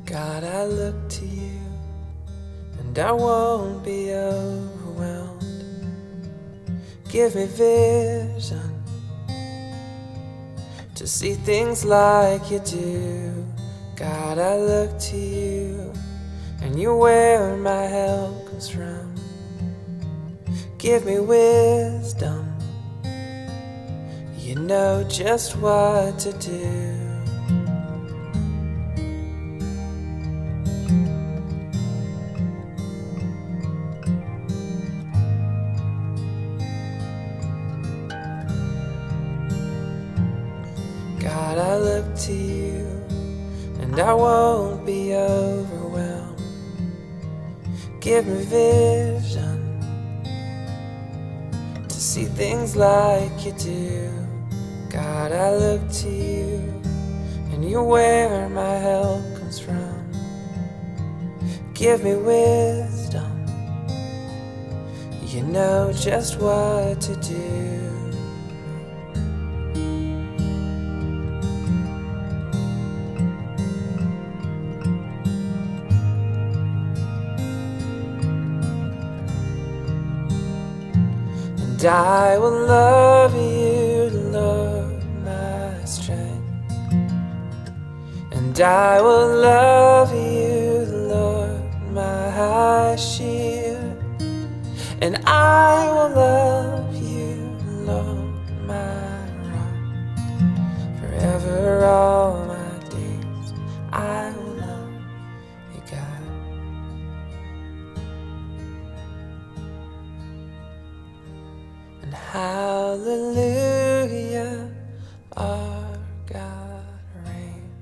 God, I look to you, and I won't be overwhelmed. Give me vision to see things like you do. God, I look to you, and you're where my help comes from. Give me wisdom, you know just what to do. God, I look to you, and I won't be overwhelmed. Give me vision to see things like you do. God, I look to you, and you're where my help comes from. Give me wisdom, you know just what to do. And I will love you, Lord, my strength. And I will love you, Lord, my shield. And I will love you, Lord, my rock. Forever all my days I will love you, God. And hallelujah, our God reigns.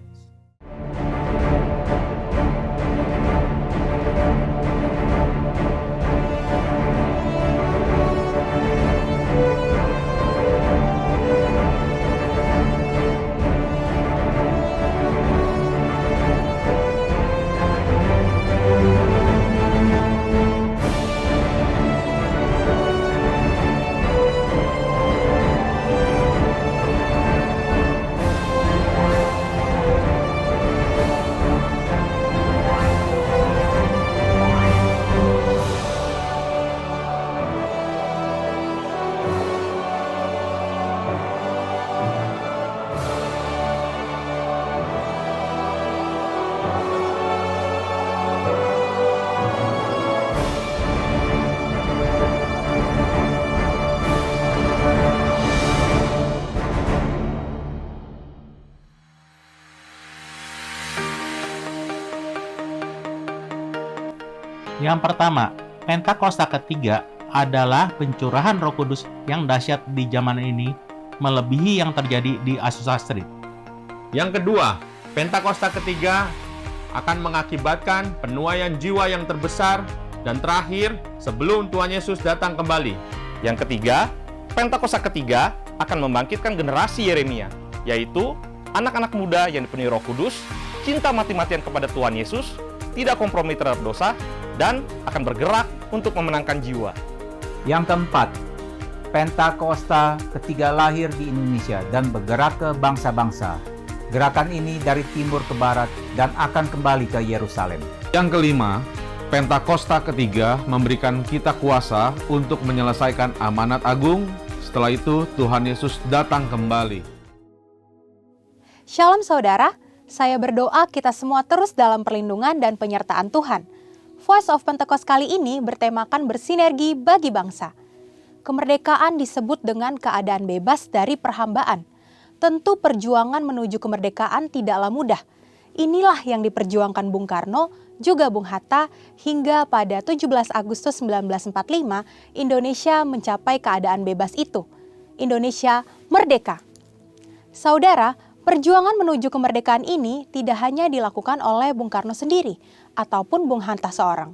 Yang pertama, Pentakosta ketiga adalah pencurahan Roh Kudus yang dahsyat di zaman ini, melebihi yang terjadi di Azusa Street. Yang kedua, Pentakosta ketiga akan mengakibatkan penuaian jiwa yang terbesar dan terakhir sebelum Tuhan Yesus datang kembali. Yang ketiga, Pentakosta ketiga akan membangkitkan generasi Yeremia, yaitu anak-anak muda yang dipenuhi Roh Kudus, cinta mati-matian kepada Tuhan Yesus, tidak kompromi terhadap dosa, dan akan bergerak untuk memenangkan jiwa. Yang keempat, Pentakosta ketiga lahir di Indonesia dan bergerak ke bangsa-bangsa. Gerakan ini dari timur ke barat dan akan kembali ke Yerusalem. Yang kelima, Pentakosta ketiga memberikan kita kuasa untuk menyelesaikan amanat agung. Setelah itu, Tuhan Yesus datang kembali. Shalom saudara, saya berdoa kita semua terus dalam perlindungan dan penyertaan Tuhan. Voice of Pentecost kali ini bertemakan bersinergi bagi bangsa. Kemerdekaan disebut dengan keadaan bebas dari perhambaan. Tentu perjuangan menuju kemerdekaan tidaklah mudah. Inilah yang diperjuangkan Bung Karno, juga Bung Hatta, hingga pada 17 Agustus 1945 Indonesia mencapai keadaan bebas itu. Indonesia merdeka. Saudara, perjuangan menuju kemerdekaan ini tidak hanya dilakukan oleh Bung Karno sendiri ataupun Bung Hatta seorang.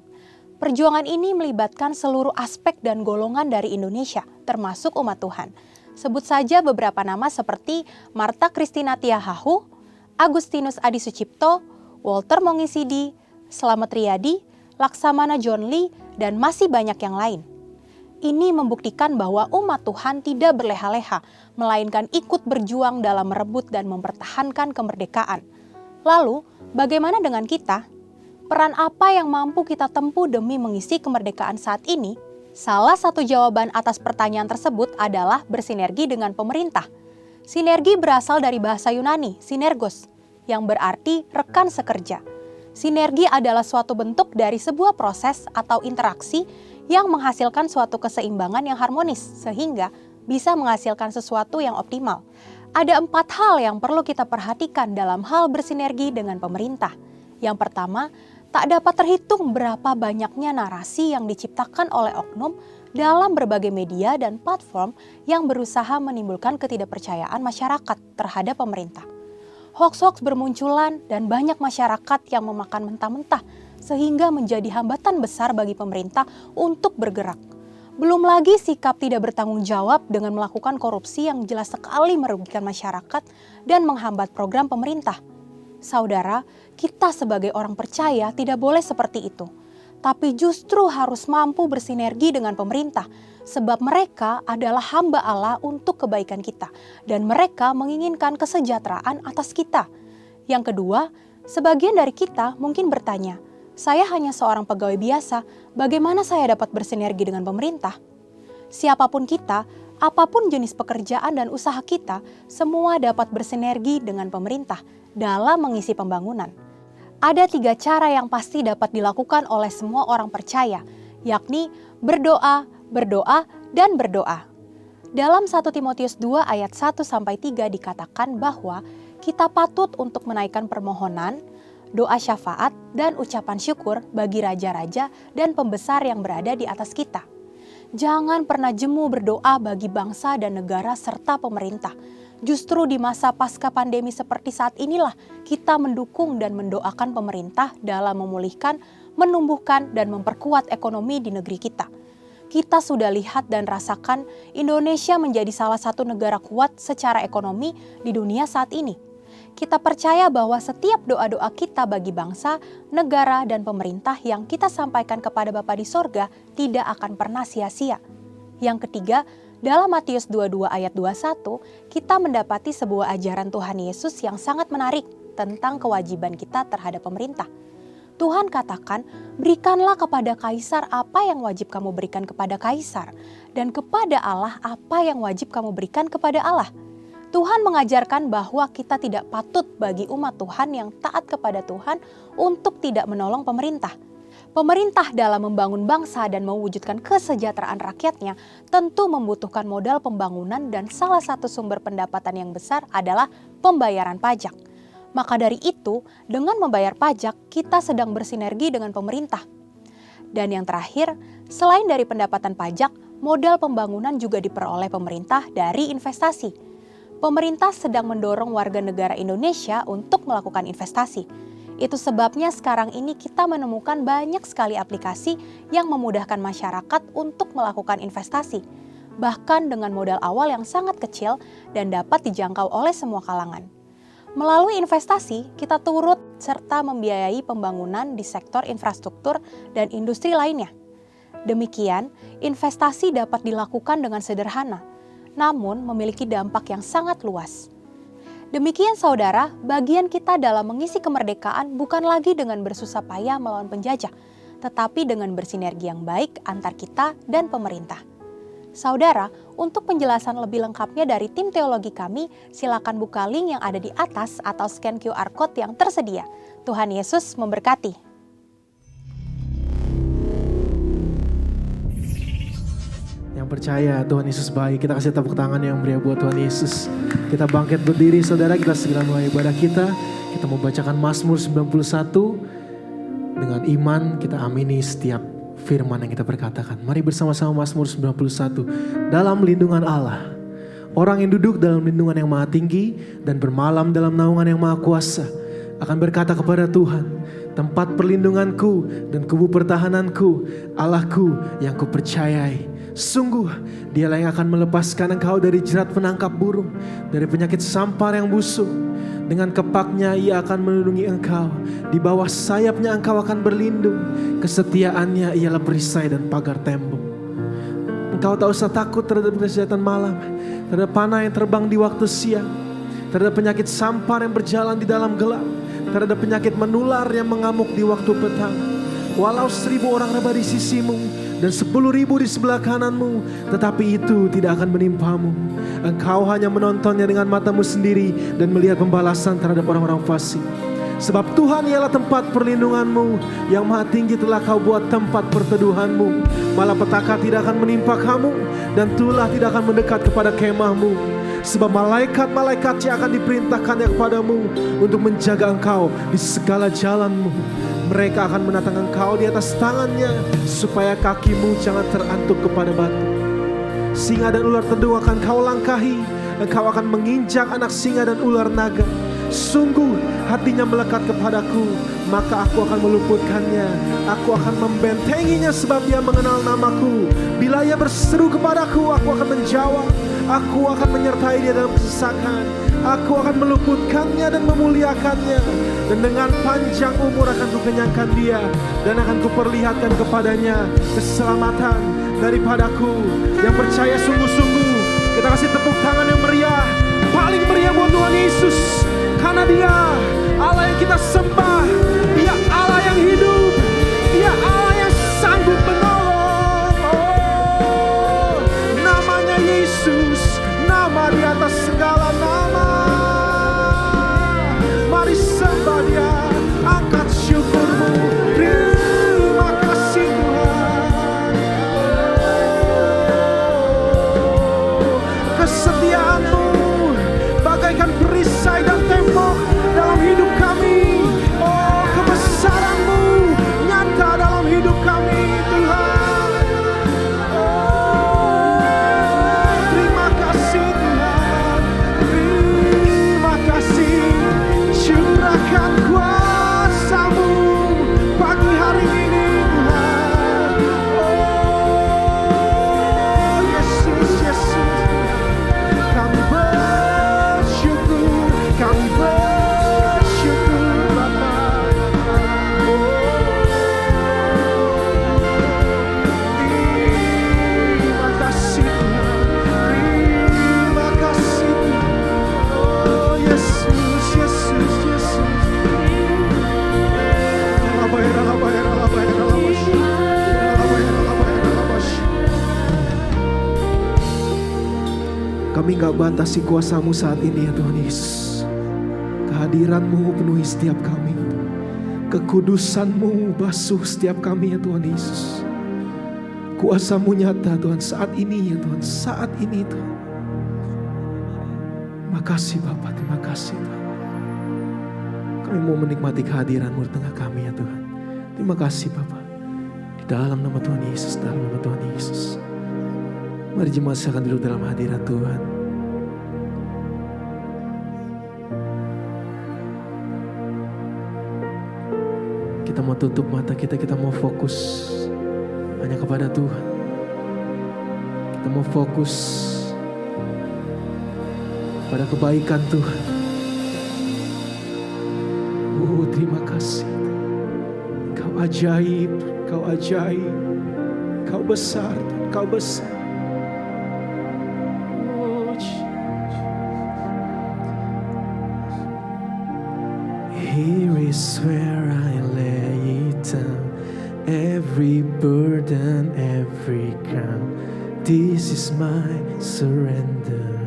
Perjuangan ini melibatkan seluruh aspek dan golongan dari Indonesia, termasuk umat Tuhan. Sebut saja beberapa nama seperti Martha Christina Tiahahu, Agustinus Adi Sucipto, Walter Mongisidi, Slamet Riyadi, Laksamana John Lee, dan masih banyak yang lain. Ini membuktikan bahwa umat Tuhan tidak berleha-leha, melainkan ikut berjuang dalam merebut dan mempertahankan kemerdekaan. Lalu, bagaimana dengan kita? Peran apa yang mampu kita tempuh demi mengisi kemerdekaan saat ini? Salah satu jawaban atas pertanyaan tersebut adalah bersinergi dengan pemerintah. Sinergi berasal dari bahasa Yunani, sinergos, yang berarti rekan sekerja. Sinergi adalah suatu bentuk dari sebuah proses atau interaksi yang menghasilkan suatu keseimbangan yang harmonis, sehingga bisa menghasilkan sesuatu yang optimal. Ada 4 hal yang perlu kita perhatikan dalam hal bersinergi dengan pemerintah. Yang pertama, tak dapat terhitung berapa banyaknya narasi yang diciptakan oleh oknum dalam berbagai media dan platform yang berusaha menimbulkan ketidakpercayaan masyarakat terhadap pemerintah. Hoaks-hoaks bermunculan dan banyak masyarakat yang memakan mentah-mentah sehingga menjadi hambatan besar bagi pemerintah untuk bergerak. Belum lagi sikap tidak bertanggung jawab dengan melakukan korupsi yang jelas sekali merugikan masyarakat dan menghambat program pemerintah. Saudara, kita sebagai orang percaya tidak boleh seperti itu, tapi justru harus mampu bersinergi dengan pemerintah, sebab mereka adalah hamba Allah untuk kebaikan kita, dan mereka menginginkan kesejahteraan atas kita. Yang kedua, sebagian dari kita mungkin bertanya, saya hanya seorang pegawai biasa, bagaimana saya dapat bersinergi dengan pemerintah? Siapapun kita, apapun jenis pekerjaan dan usaha kita, semua dapat bersinergi dengan pemerintah dalam mengisi pembangunan. Ada 3 cara yang pasti dapat dilakukan oleh semua orang percaya, yakni berdoa, berdoa, dan berdoa. Dalam 1 Timotius 2 ayat 1-3 dikatakan bahwa kita patut untuk menaikkan permohonan, doa syafaat, dan ucapan syukur bagi raja-raja dan pembesar yang berada di atas kita. Jangan pernah jemu berdoa bagi bangsa dan negara serta pemerintah. Justru di masa pasca pandemi seperti saat inilah kita mendukung dan mendoakan pemerintah dalam memulihkan, menumbuhkan, dan memperkuat ekonomi di negeri kita. Kita sudah lihat dan rasakan Indonesia menjadi salah satu negara kuat secara ekonomi di dunia saat ini. Kita percaya bahwa setiap doa-doa kita bagi bangsa, negara, dan pemerintah yang kita sampaikan kepada Bapa di sorga tidak akan pernah sia-sia. Yang ketiga, dalam Matius 22 ayat 21, kita mendapati sebuah ajaran Tuhan Yesus yang sangat menarik tentang kewajiban kita terhadap pemerintah. Tuhan katakan, berikanlah kepada Kaisar apa yang wajib kamu berikan kepada Kaisar, dan kepada Allah apa yang wajib kamu berikan kepada Allah. Tuhan mengajarkan bahwa kita tidak patut bagi umat Tuhan yang taat kepada Tuhan untuk tidak menolong pemerintah. Pemerintah dalam membangun bangsa dan mewujudkan kesejahteraan rakyatnya tentu membutuhkan modal pembangunan dan salah satu sumber pendapatan yang besar adalah pembayaran pajak. Maka dari itu, dengan membayar pajak, kita sedang bersinergi dengan pemerintah. Dan yang terakhir, selain dari pendapatan pajak, modal pembangunan juga diperoleh pemerintah dari investasi. Pemerintah sedang mendorong warga negara Indonesia untuk melakukan investasi. Itu sebabnya sekarang ini kita menemukan banyak sekali aplikasi yang memudahkan masyarakat untuk melakukan investasi, bahkan dengan modal awal yang sangat kecil dan dapat dijangkau oleh semua kalangan. Melalui investasi, kita turut serta membiayai pembangunan di sektor infrastruktur dan industri lainnya. Demikian, investasi dapat dilakukan dengan sederhana, namun memiliki dampak yang sangat luas. Demikian saudara, bagian kita dalam mengisi kemerdekaan bukan lagi dengan bersusah payah melawan penjajah, tetapi dengan bersinergi yang baik antar kita dan pemerintah. Saudara, untuk penjelasan lebih lengkapnya dari tim teologi kami, silakan buka link yang ada di atas atau scan QR Code yang tersedia. Tuhan Yesus memberkati. Yang percaya Tuhan Yesus baik, kita kasih tepuk tangan yang meriah buat Tuhan Yesus. Kita bangkit berdiri saudara, kita segera mulai ibadah kita. Kita membacakan Mazmur 91. Dengan iman kita amini setiap firman yang kita perkatakan. Mari bersama-sama Mazmur 91. Dalam lindungan Allah, orang yang duduk dalam lindungan yang maha tinggi dan bermalam dalam naungan yang maha kuasa akan berkata kepada Tuhan, tempat perlindunganku dan kubu pertahananku, Allahku yang kupercayai. Sungguh dialah yang akan melepaskan engkau dari jerat penangkap burung, dari penyakit sampar yang busuk. Dengan kepaknya ia akan melindungi engkau, di bawah sayapnya engkau akan berlindung. Kesetiaannya ialah perisai dan pagar tembok. Engkau tak usah takut terhadap kejahatan malam, terhadap panah yang terbang di waktu siang, terhadap penyakit sampar yang berjalan di dalam gelap. terhadap penyakit menular yang mengamuk di waktu petang. Walau 1000 orang rebah di sisimu dan 10.000 di sebelah kananmu, tetapi itu tidak akan menimpamu. Engkau hanya menontonnya dengan matamu sendiri dan melihat pembalasan terhadap orang-orang fasik. Sebab Tuhan ialah tempat perlindunganmu, yang maha tinggi telah kau buat tempat perteduhanmu. Malapetaka tidak akan menimpa kamu, dan tulah tidak akan mendekat kepada kemahmu. Sebab malaikat-malaikatnya akan diperintahkannya kepadamu untuk menjaga engkau di segala jalanmu. Mereka akan menatang engkau di atas tangannya, supaya kakimu jangan terantuk kepada batu. Singa dan ular tedung akan kau langkahi, engkau akan menginjak anak singa dan ular naga. Sungguh hatinya melekat kepadaku, maka aku akan meluputkannya. Aku akan membentenginya sebab dia mengenal namaku. Bila ia berseru kepadaku, aku akan menjawab. Aku akan menyertai dia dalam kesesakan. Aku akan meluputkannya dan memuliakannya. Dan dengan panjang umur akan kukenyangkan dia, dan akan kuperlihatkan kepadanya keselamatan daripadaku. Yang percaya sungguh-sungguh, kita kasih tepuk tangan yang meriah, paling meriah buat Tuhan Yesus. Karena dia Allah yang kita sembah, dia Allah yang hidup, dia Allah yang sanggup menolong. Oh, namanya Yesus, nama di atas segala nama. Mari sembah dia, angkat syukurmu. Terima kasih Tuhan. Oh, kesetiaanmu bagaikan perisai dan tembok dalam hidup kami. Oh, kebesaranmu nyata dalam hidup kami Tuhan. Oh, terima kasih Tuhan. Terima kasih. Curahkan kuasa-Mu pagi hari ini Tuhan. Oh, Yesus, Yesus. Kami bersyukur Bapa. Terima kasih Tuhan. Terima kasih Tuhan. Oh Yesus, Yesus, Yesus. Kami gak batasi kuasa-Mu saat ini ya Tuhan Yesus. Kehadiran-Mu penuhi setiap kami. Kekudusan-Mu basuh setiap kami ya Tuhan Yesus. Kuasa-Mu nyata Tuhan saat ini ya Tuhan. Saat ini Tuhan. Makasih Bapa, terima kasih Tuhan. Kami mau menikmati kehadiran-Mu di tengah kami ya Tuhan. Terima kasih Bapa. Di dalam nama Tuhan Yesus, dalam nama Tuhan Yesus. Mari jemaat silakan duduk dalam hadirat Tuhan. Kita mau tutup mata kita mau fokus hanya kepada Tuhan. Kita mau fokus pada kebaikan Tuhan. Oh, terima kasih. Kau ajaib, Kau ajaib. Kau besar, Kau besar. Here is where I lay it down, every burden, every crown. This is my surrender.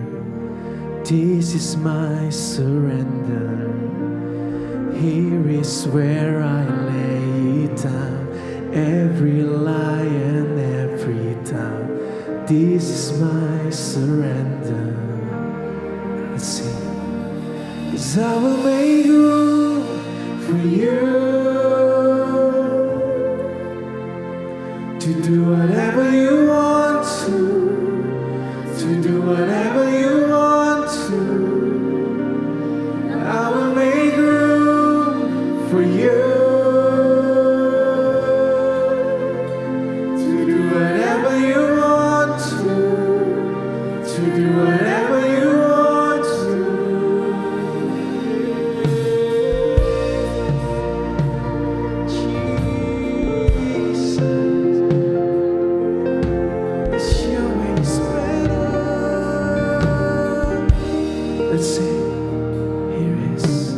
This is my surrender. Here is where I lay it down, every lie and every doubt. This is my surrender. Let's sing. 'Cause I will make room for you to do whatever you want to do whatever you want to. I will make room for you to do whatever you want to do whatever you want to. Let's sing. Here is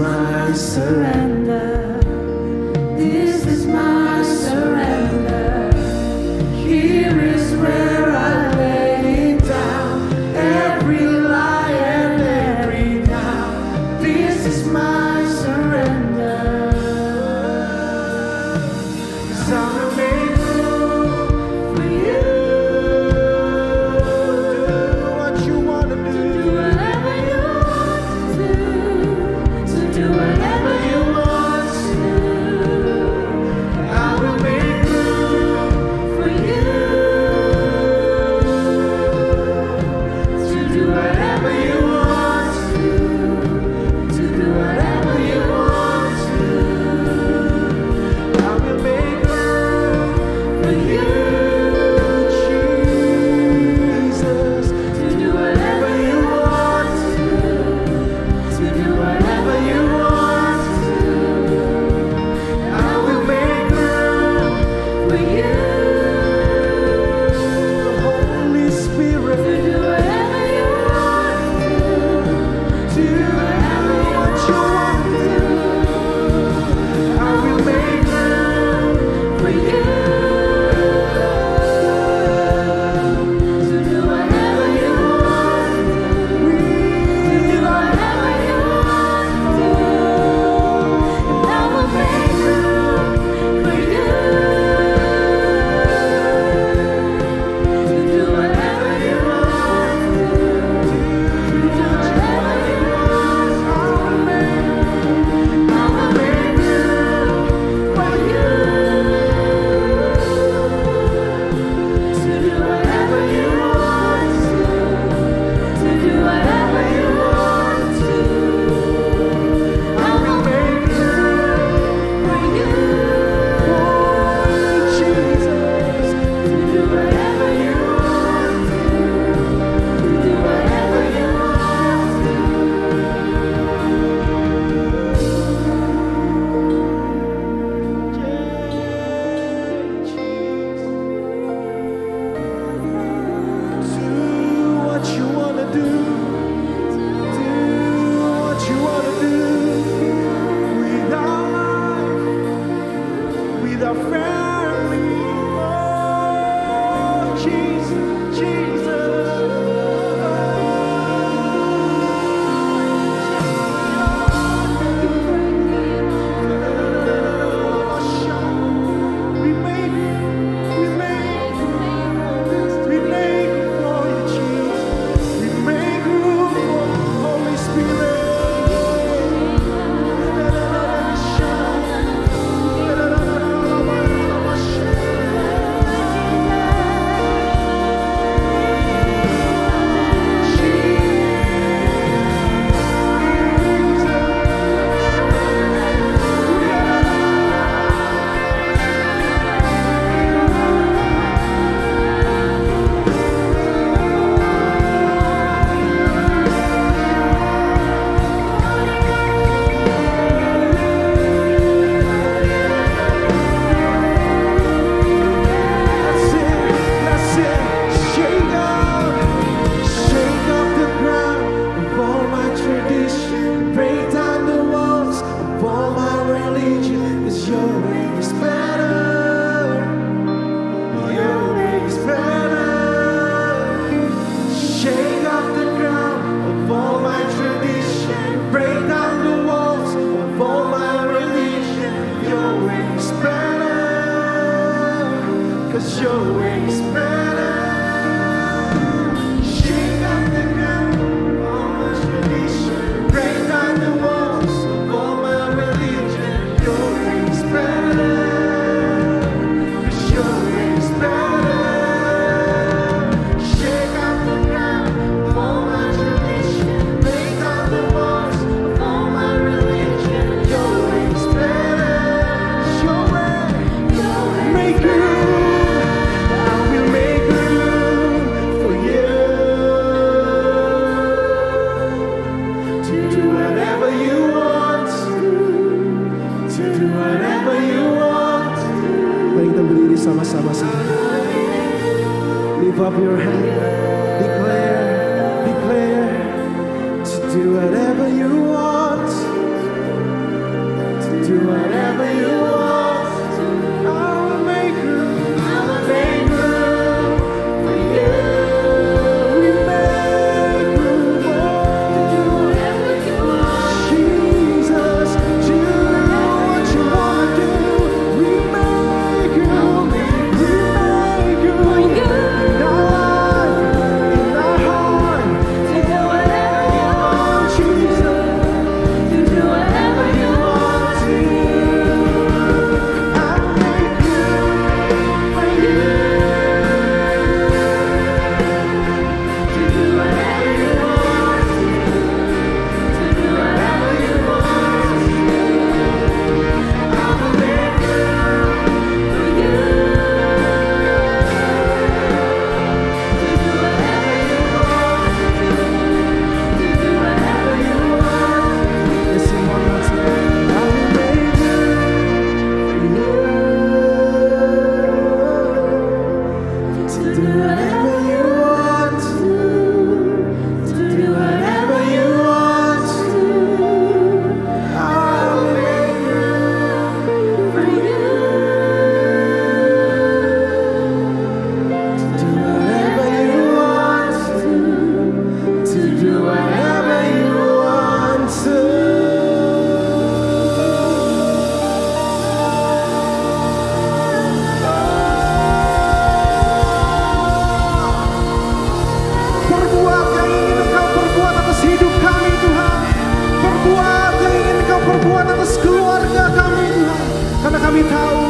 my surrender. This is my surrender. Here is where I lay it down. Every lie and every doubt. This is my surrender. 'Cause I will make room for you. Do what you wanna do. Do whatever you want to do. To do whatever you want to. I will make room for you. To do whatever you want to. To do whatever you want to. I will make room for you, Jesus. To do whatever you want to. To do whatever you want to. I will make room for you, Holy Spirit. To do whatever you want to. To do whatever what you want to. I will make room for you. To do whatever you want to. To do whatever you want to. And I will make room for you. To do whatever you want to. To do whatever you want. I will make room for you. To do whatever you want to. To do whatever you want to. I will make room for you, Jesus. To do whatever you want to. To do whatever you want to. Do what you wanna do. Do what you wanna do with our life, with our family. Oh, Jesus, We make for you, Jesus. We make room for Holy Spirit. That's it. Shake up the ground of all my tradition. Break down the walls of all my religion. 'Cause your way is better. Your way is better. Shake up the ground of all my tradition. Break down the walls of all my religion. Your way is better. 'Cause your way is better. Shake up the ground of all my tradition. Break down the walls of all my religion. Your way is better. 'Cause your way is better. Shake up the ground of all my tradition. Break down the walls of all my religion. Your way is better. Your way. Make room. I will make room for you. To do whatever you want to. To do whatever you want to. Mari kita berdiri sama-sama saudara. Lift up your hand. Declare. To do whatever you want. kami tahu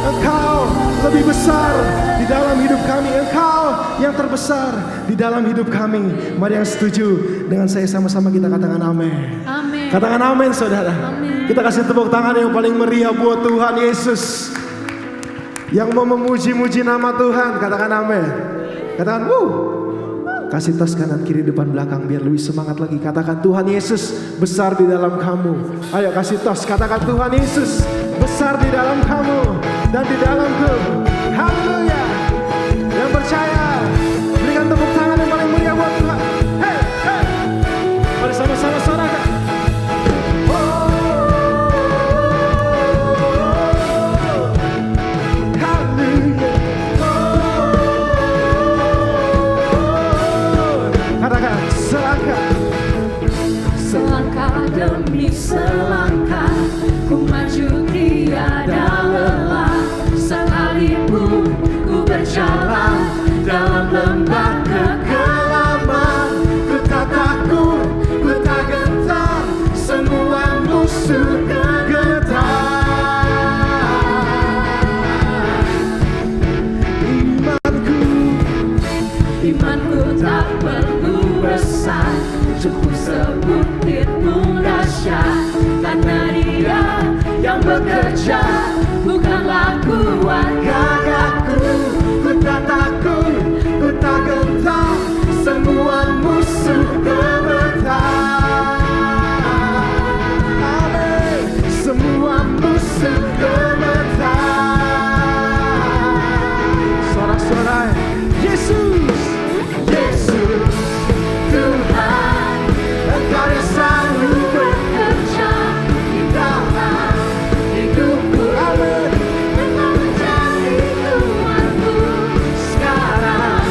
Engkau lebih besar di dalam hidup kami. Engkau yang terbesar di dalam hidup kami. Mari yang setuju dengan saya sama-sama kita katakan amin. Amin. Katakan amin saudara. Amin. Kita kasih tepuk tangan yang paling meriah buat Tuhan Yesus. Yang mau memuji-muji nama Tuhan, katakan amin. Katakan Kasih tos kanan kiri depan belakang biar lebih semangat lagi. Katakan Tuhan Yesus besar di dalam kamu. Ayo kasih tos, katakan Tuhan Yesus besar di dalam kamu dan di dalamku. Haleluya. Yang percaya berikan tepuk tangan yang paling meriah buat Tuhan. Hey, hey. Mari sama-sama sorakan. Selangkah demi selangkah ku maju tiada lelah, sekalipun ku berjalan dalam lembah kekelaman. Ku tak takut, ku tak gentar, semua musuh gemetar. Imanku tak perlu besar, cukup sebutir pun dahsyat, karena Dia yang bekerja, bukanlah kuat gagahku. Ku tak takut, ku tak gentar, semua musuh gemetar. Amin. Semua musuh gemetar. Sorak-sorai Yesus, Yesus Tuhan, Engkau yang selalu bekerja di dalam hidupku. Amin. Engkau menjadi Tuhanku. Sekarang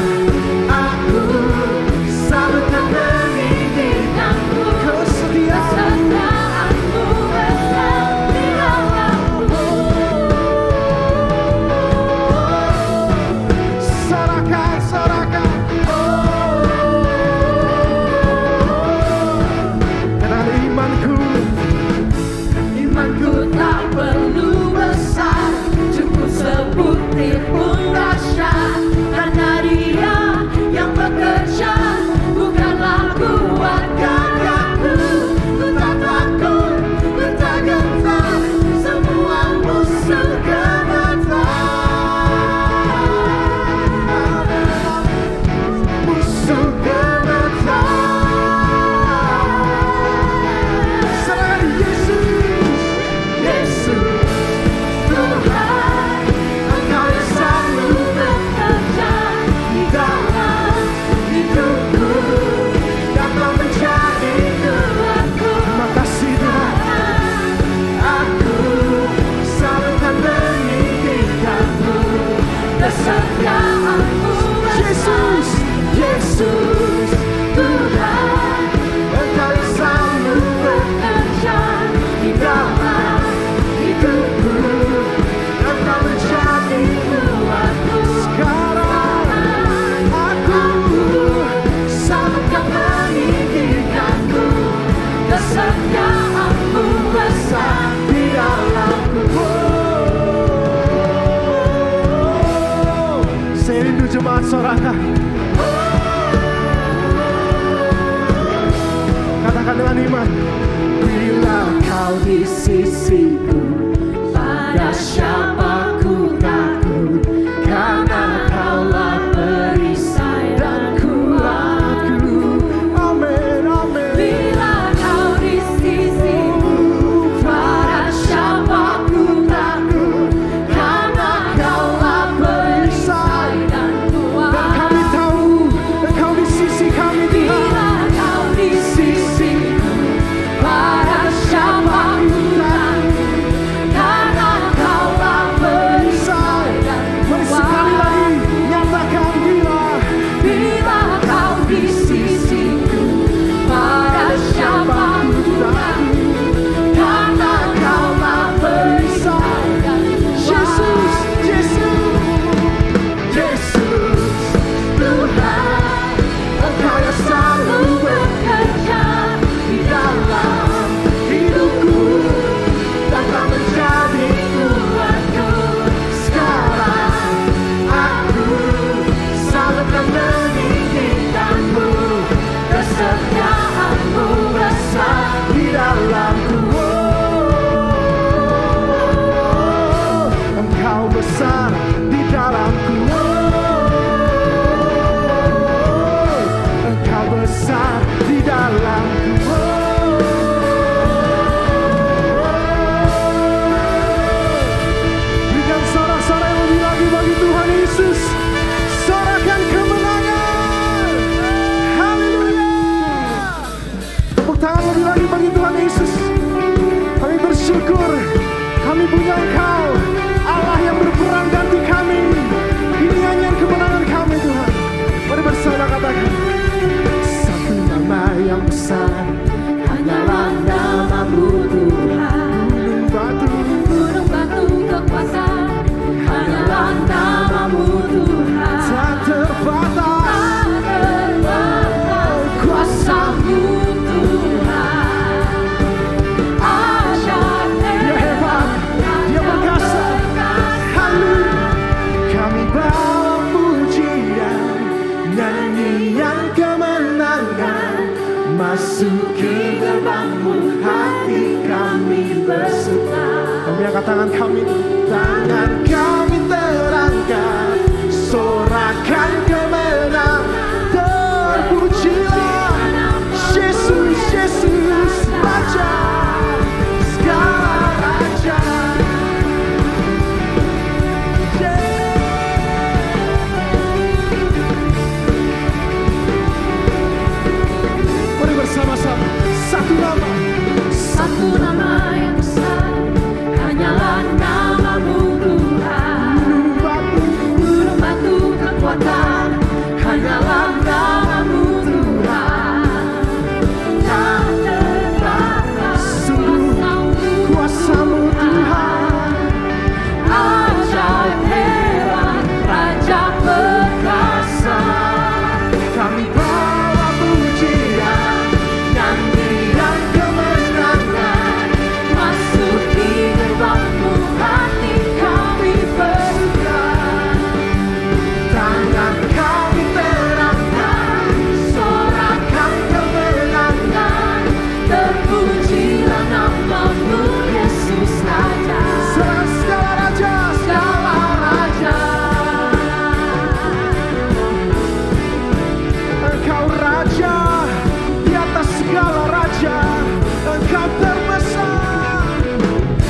aku sambutkan pendidikanku. Kesetiaanmu besar di dalamku. Sorakan, sorakan. Imanku tak perlu besar, cukup sebutir pun dahsyat, karena Dia yang bekerja, bukanlah kuat gagahku. Ku tak takut, ku tak gentar, semua musuh gemetar. Musuh gemetar. Serahkan Yesus, Yesus Tuhan, Engkau yang selalu bekerja di dalam hidupku, dan Kau menjadi Tuhanku. Terima kasih Tuhan. Aku sambutkan pendidikanmu, kesetiaanmu Yesus, Yesus Tuhan, Engkau yang selalu bekerja di dalam hidupku, dan Kau menjadi Tuhanku. Sekarang aku sambutkan pendidikanku, kesetiaanmu besar di dalamku. Saya rindu jemaat sorakan. Katakan dengan iman. Bila Kau di sisiku, pada siapa ku takut, karena Kaulah perisai dan kuatku. Amin, amin. Bila Kau di sisiku, pada siapa ku takut, karena Kaulah perisai dan kuatku. Dan kami kami punya Engkau, Allah yang berperang ganti kami. Ini nyanyian kemenangan kami Tuhan. Mari bersama katakan. Satu nama yang besar, hanyalah namamu Tuhan. Gunung batu kekuasaan, hanyalah namamu Tuhan. Tak terbatas, kuasamu Tuhan. Ajaib, Dia hebat, Dia perkasa. Haleluya. Kami bawa pujian, nyanyian kemenangan, masuki gerbangmu, hati kami bersuka. kami angkat tangan kami terangkat, sorakan kemenangan. Terpujilah Yesus, Yesus Raja, segala raja. Mari bersama-sama, satu nama. Satu nama yang besar, hanyalah namamu Tuhan. Gunung batu kekuatan, hanyalah namamu Tuhan. Tak terbatas Kuasamu Tuhan, ajaib hebat, Raja perkasa. kami bawa pujian, Nyanyian kemenangan, masuki gerbangmu, hati kami bersuka. tangan kami terangkat, Sorakan kemenangan, terpujilah namamu Yesus Raja. segala raja. Segala raja, Engkau raja di atas segala raja, Engkau terbesar.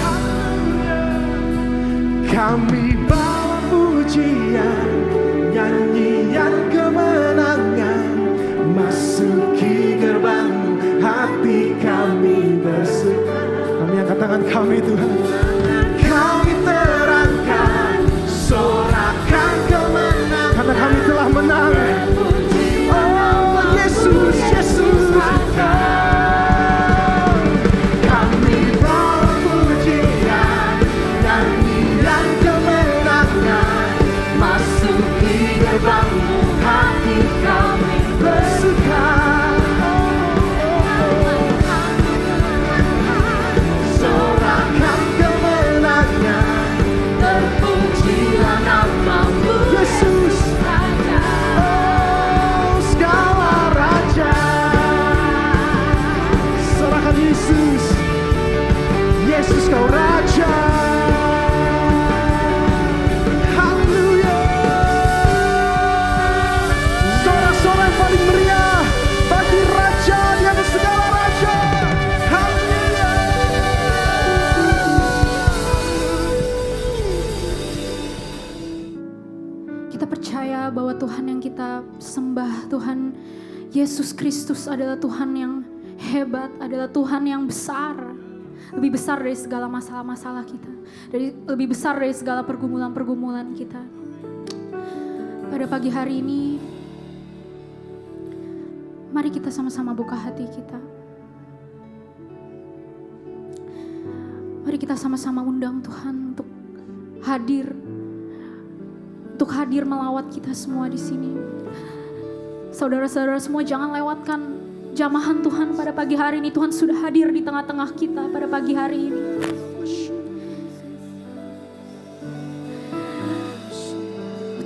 Haleluya. Kami bawa pujian, nyanyian kemenangan, masuki gerbangmu, hati kami bersuka. Kami angkat tangan kami Tuhan, kami terangkan, sorakan kemenangan, karena kami telah menang. Oh Yesus, Yesus, kami bawa pujian, nyanyian kemenangan, masuki gerbangmu, hati kami bersuka. sorakan kemenangan, Terpujilah namamu Yesus. Raja. Oh segala raja, serahkan Yesus, Yesus kau raja. Haleluya. Sorak-sorak yang paling meriah bagi raja di atas segala raja. Haleluya. Kita percaya bahwa Tuhan yang kita sembah, Tuhan Yesus Kristus adalah Tuhan yang hebat, adalah Tuhan yang besar. Lebih besar dari segala masalah-masalah kita. Lebih besar dari segala pergumulan-pergumulan kita. Pada pagi hari ini, mari kita sama-sama buka hati kita. Mari kita sama-sama undang Tuhan untuk hadir. Untuk hadir melawat kita semua di sini. Saudara-saudara semua, jangan lewatkan jamahan Tuhan pada pagi hari ini. Tuhan sudah hadir di tengah-tengah kita pada pagi hari ini.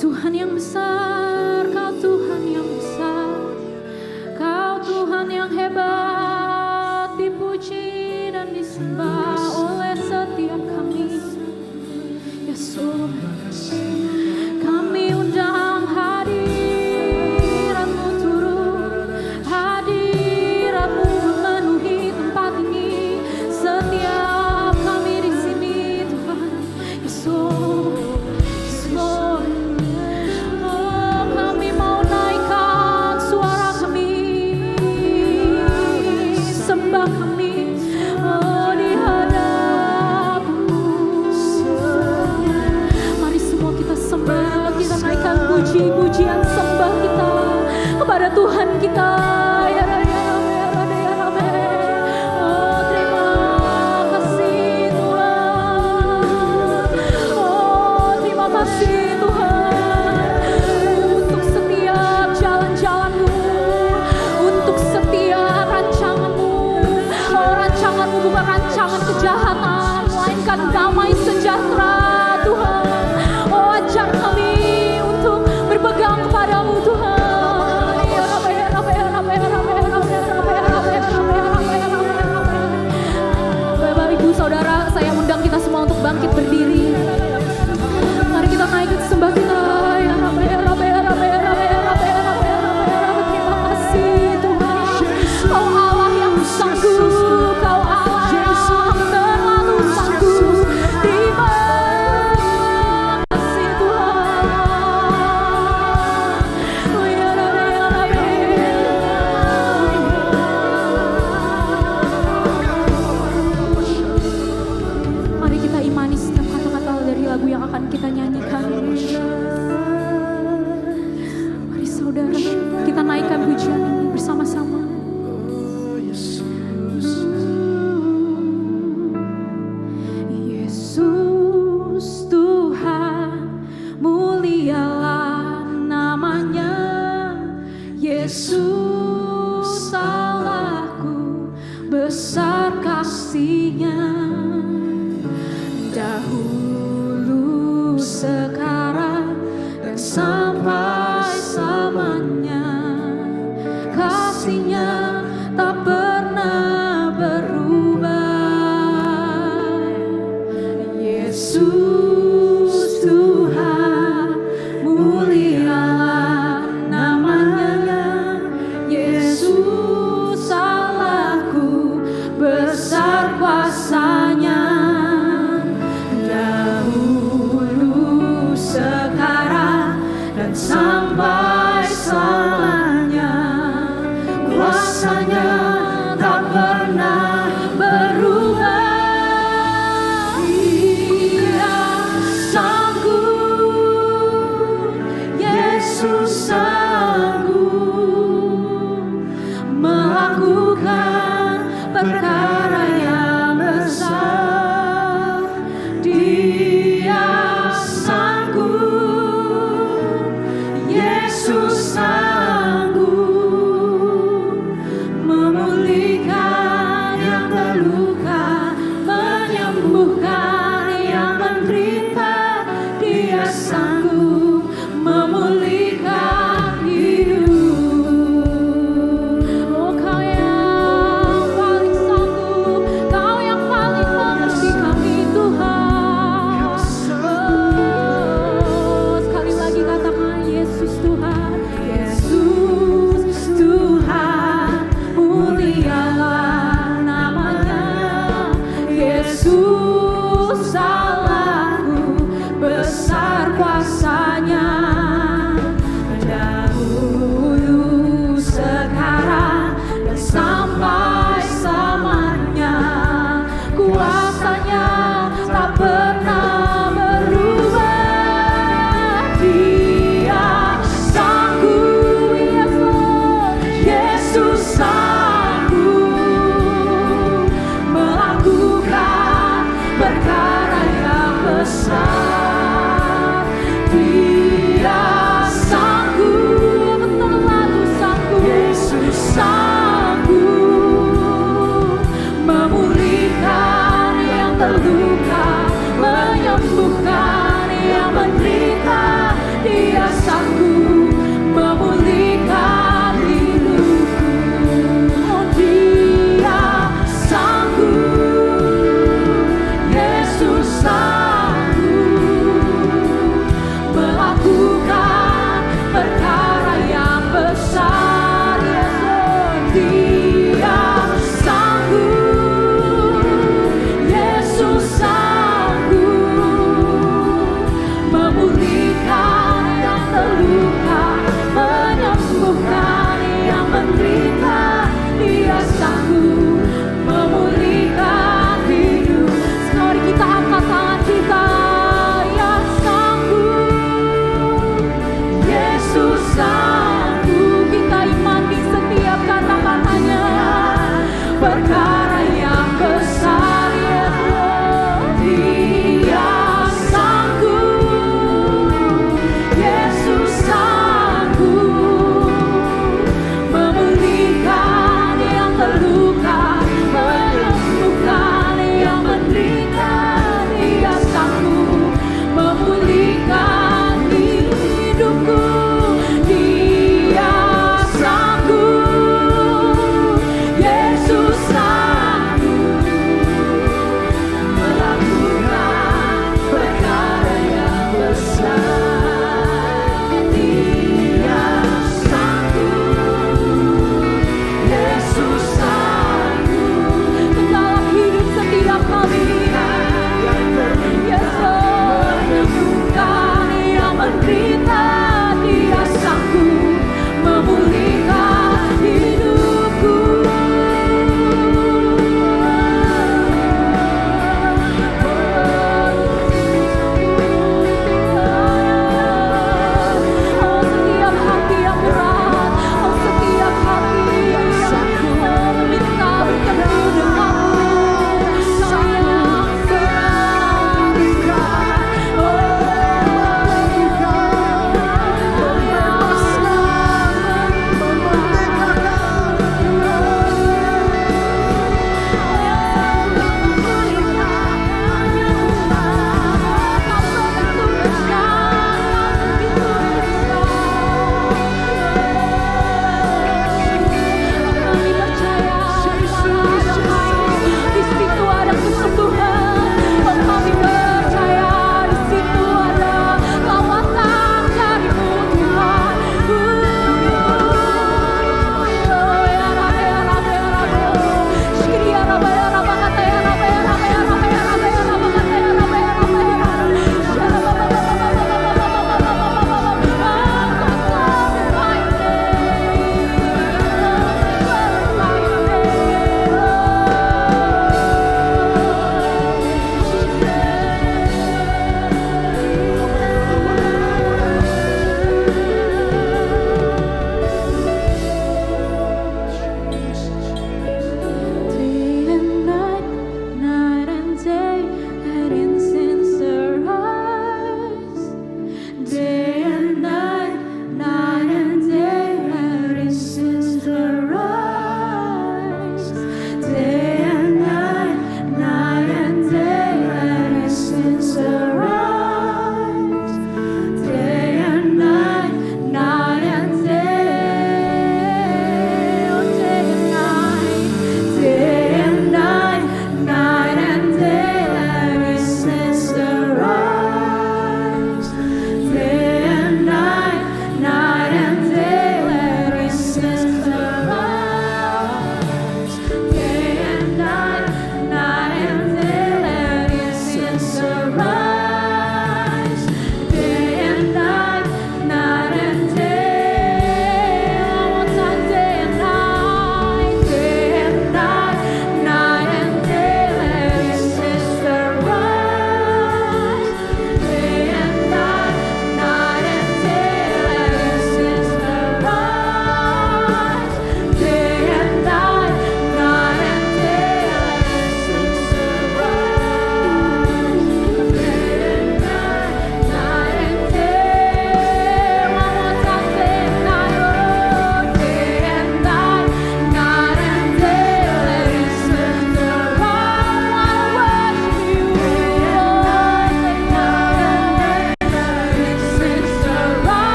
Tuhan yang besar, Kau Tuhan yang besar, Kau Tuhan yang hebat, dipuji dan disembah oleh setiap kami. Yesus, kami undang hadirat-Mu turun, hadirat-Mu memenuhi tempat ini. Setiap kami di sini, Tuhan Yesus, Yesus Lord. Oh, kita. Ya Raya, ya Raya, ya Raya. Oh, terima kasih Tuhan. Oh, terima kasih Tuhan untuk setiap jalan-jalan-Mu, untuk setiap rancangan-Mu. Oh, rancangan-Mu bukan rancangan kejahatan, melainkan damai sejahtera Tuhan. Oh, ajar kami untuk berpegang kepadamu Tuhan. Ya Rabbi, ya Rabbi, ya Rabbi, ya Rabbi, ya Rabbi, ya Rabbi, ya Rabbi, ya Rabbi, ya Rabbi, ya Rabbi, ya Rabbi. Bapak Ibu Saudara, saya undang kita semua untuk bangkit berdiri. Mari kita naikkan sembah kita. Ya Rabbi, ya Rabbi, ya Rabbi, ya Rabbi, ya Rabbi, ya Rabbi, ya Rabbi, ya Rabbi. Terima kasih Tuhan. Kau Allah yang sanggup, Kau Allah yang terlalu sanggup. Terima kasih Tuhan. Oh, ya Rabbi, ya Rabbi. Mari kita imani setiap kata-kata dari lagu yang akan kita nyanyikan. Mari saudara, kita naikkan pujian ini bersama-sama. Yesus Tuhan, mulialah namanya. Yesus Allahku, besar kasih-Nya. Dahulu, sekarang, dan sampai selamanya. Kasih-Nya tak pernah berubah. Yesus Tuhan, mulialah namanya. Yesus Allahku, besar kuasa-Nya. Dahulu, sekarang, dan sampai selamanya. Kuasa-Nya tak pernah berubah. Dia sanggup, Yesus sanggup melakukan perkara yang besar. Dia sanggup, Yesus sanggup memulihkan yang terluka, menyembuhkan yang menderita. Dia sanggup memulihkan hidup. Oh, Kau yang paling sanggup, Kau yang paling mengerti kami Tuhan. Oh, sekali lagi katakan Yesus Tuhan. Yesus Tuhan, mulialah namanya. Yesus Allahku, besar kuasa-Nya. Dahulu, sekarang, dan sampai selamanya. Kuasa-Nya tak pernah berubah. Dia sanggup, Yesus sanggup melakukan perkara yang besar. Dia sanggup, terlalu sanggup. Yesus sanggup memulihkan yang terluka, menyembuhkan yang menderita. Dia sanggup memulihkan hidupku. Oh, Dia sanggup, Yesus sanggup melakukan perkara yang besar. Yesus, Dia sanggup, Yesus sanggup memulihkan yang terluka,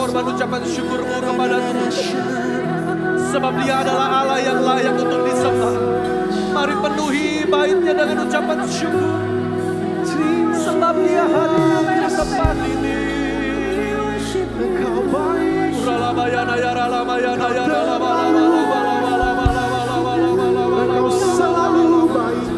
korban ucapan syukurmu kepada Tuhan. Sebab Dia adalah Allah yang layak untuk disembah. Mari penuhi baitnya dengan ucapan syukur. Sebab Dia hadir di tempat ini. Engkau baik. Engkau selalu baik.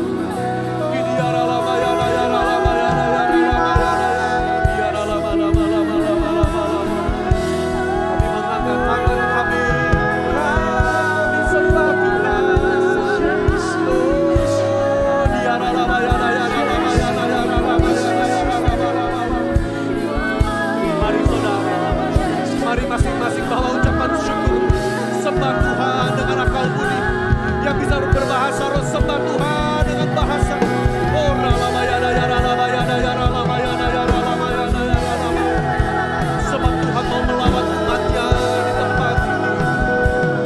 Mari masing-masing bawa ucapan syukur. Sembah Tuhan dengan akal budi. Yang bisa berbahasa roh, sembah Tuhan dengan bahasa. Oh ralabayana ya ralabayana ya ralabayana ya ralabayana ya ralabayana. Sebab Tuhan mau melawat umatnya di tempat ini.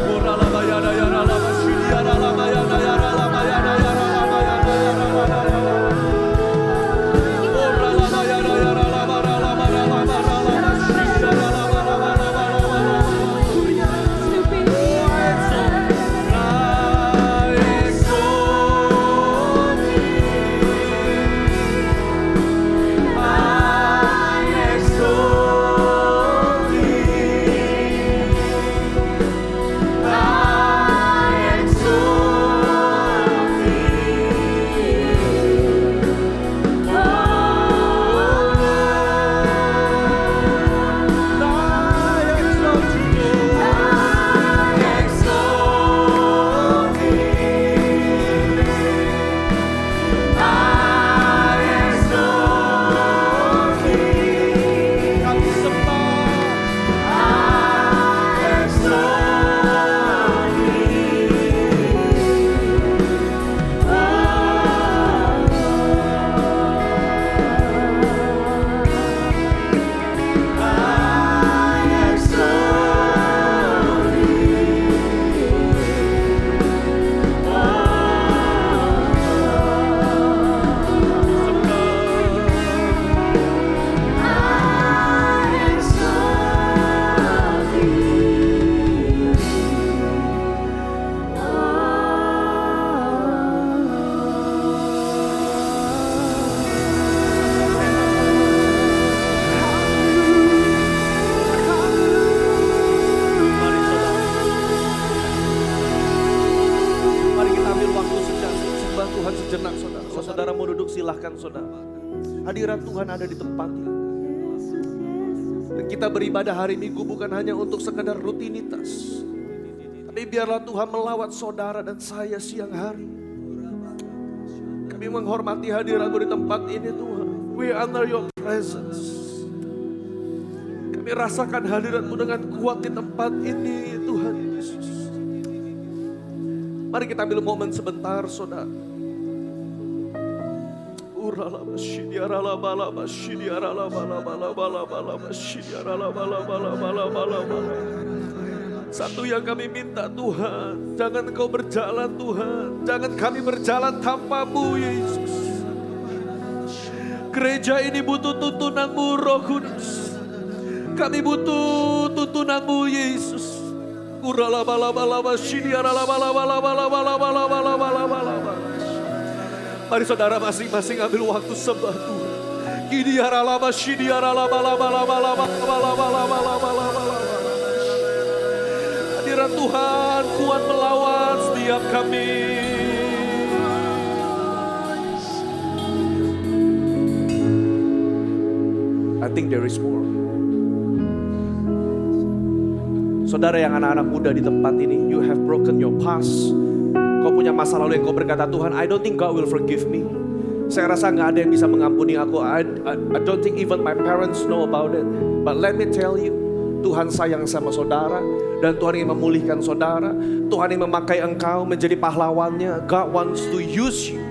Oh ralabayana ya ralabayana ya ralabayana ya ralabayana ya ralabayana ya ralabayana. Oh ralabayana ya silahkan saudara. Hadirat Tuhan ada di tempat ini. Dan kita beribadah hari Minggu bukan hanya untuk sekedar rutinitas. Tapi biarlah Tuhan melawat saudara dan saya siang hari. Kami menghormati hadirat-Mu di tempat ini Tuhan. We honor your presence. Kami rasakan hadirat-Mu dengan kuat di tempat ini Tuhan Yesus. Mari kita ambil momen sebentar saudara. Satu yang kami minta Tuhan, jangan Engkau berjalan Tuhan, jangan kami berjalan tanpa-Mu Yesus. Gereja ini butuh tuntunan-Mu Roh Kudus. Kami butuh tuntunan-Mu Yesus. Mari saudara masing-masing ambil waktu sembah Tuhan. Hadirat Tuhan kuat melawan setiap kami. I think there is more. Saudara yang anak-anak muda di tempat ini, you have broken your past. Kau punya masa lalu yang kau berkata, Tuhan, I don't think God will forgive me. Saya rasa gak ada yang bisa mengampuni aku. I don't think even my parents know about it. But let me tell you, Tuhan sayang sama saudara. Dan Tuhan ingin memulihkan saudara. Tuhan ingin memakai engkau menjadi pahlawannya. God wants to use you.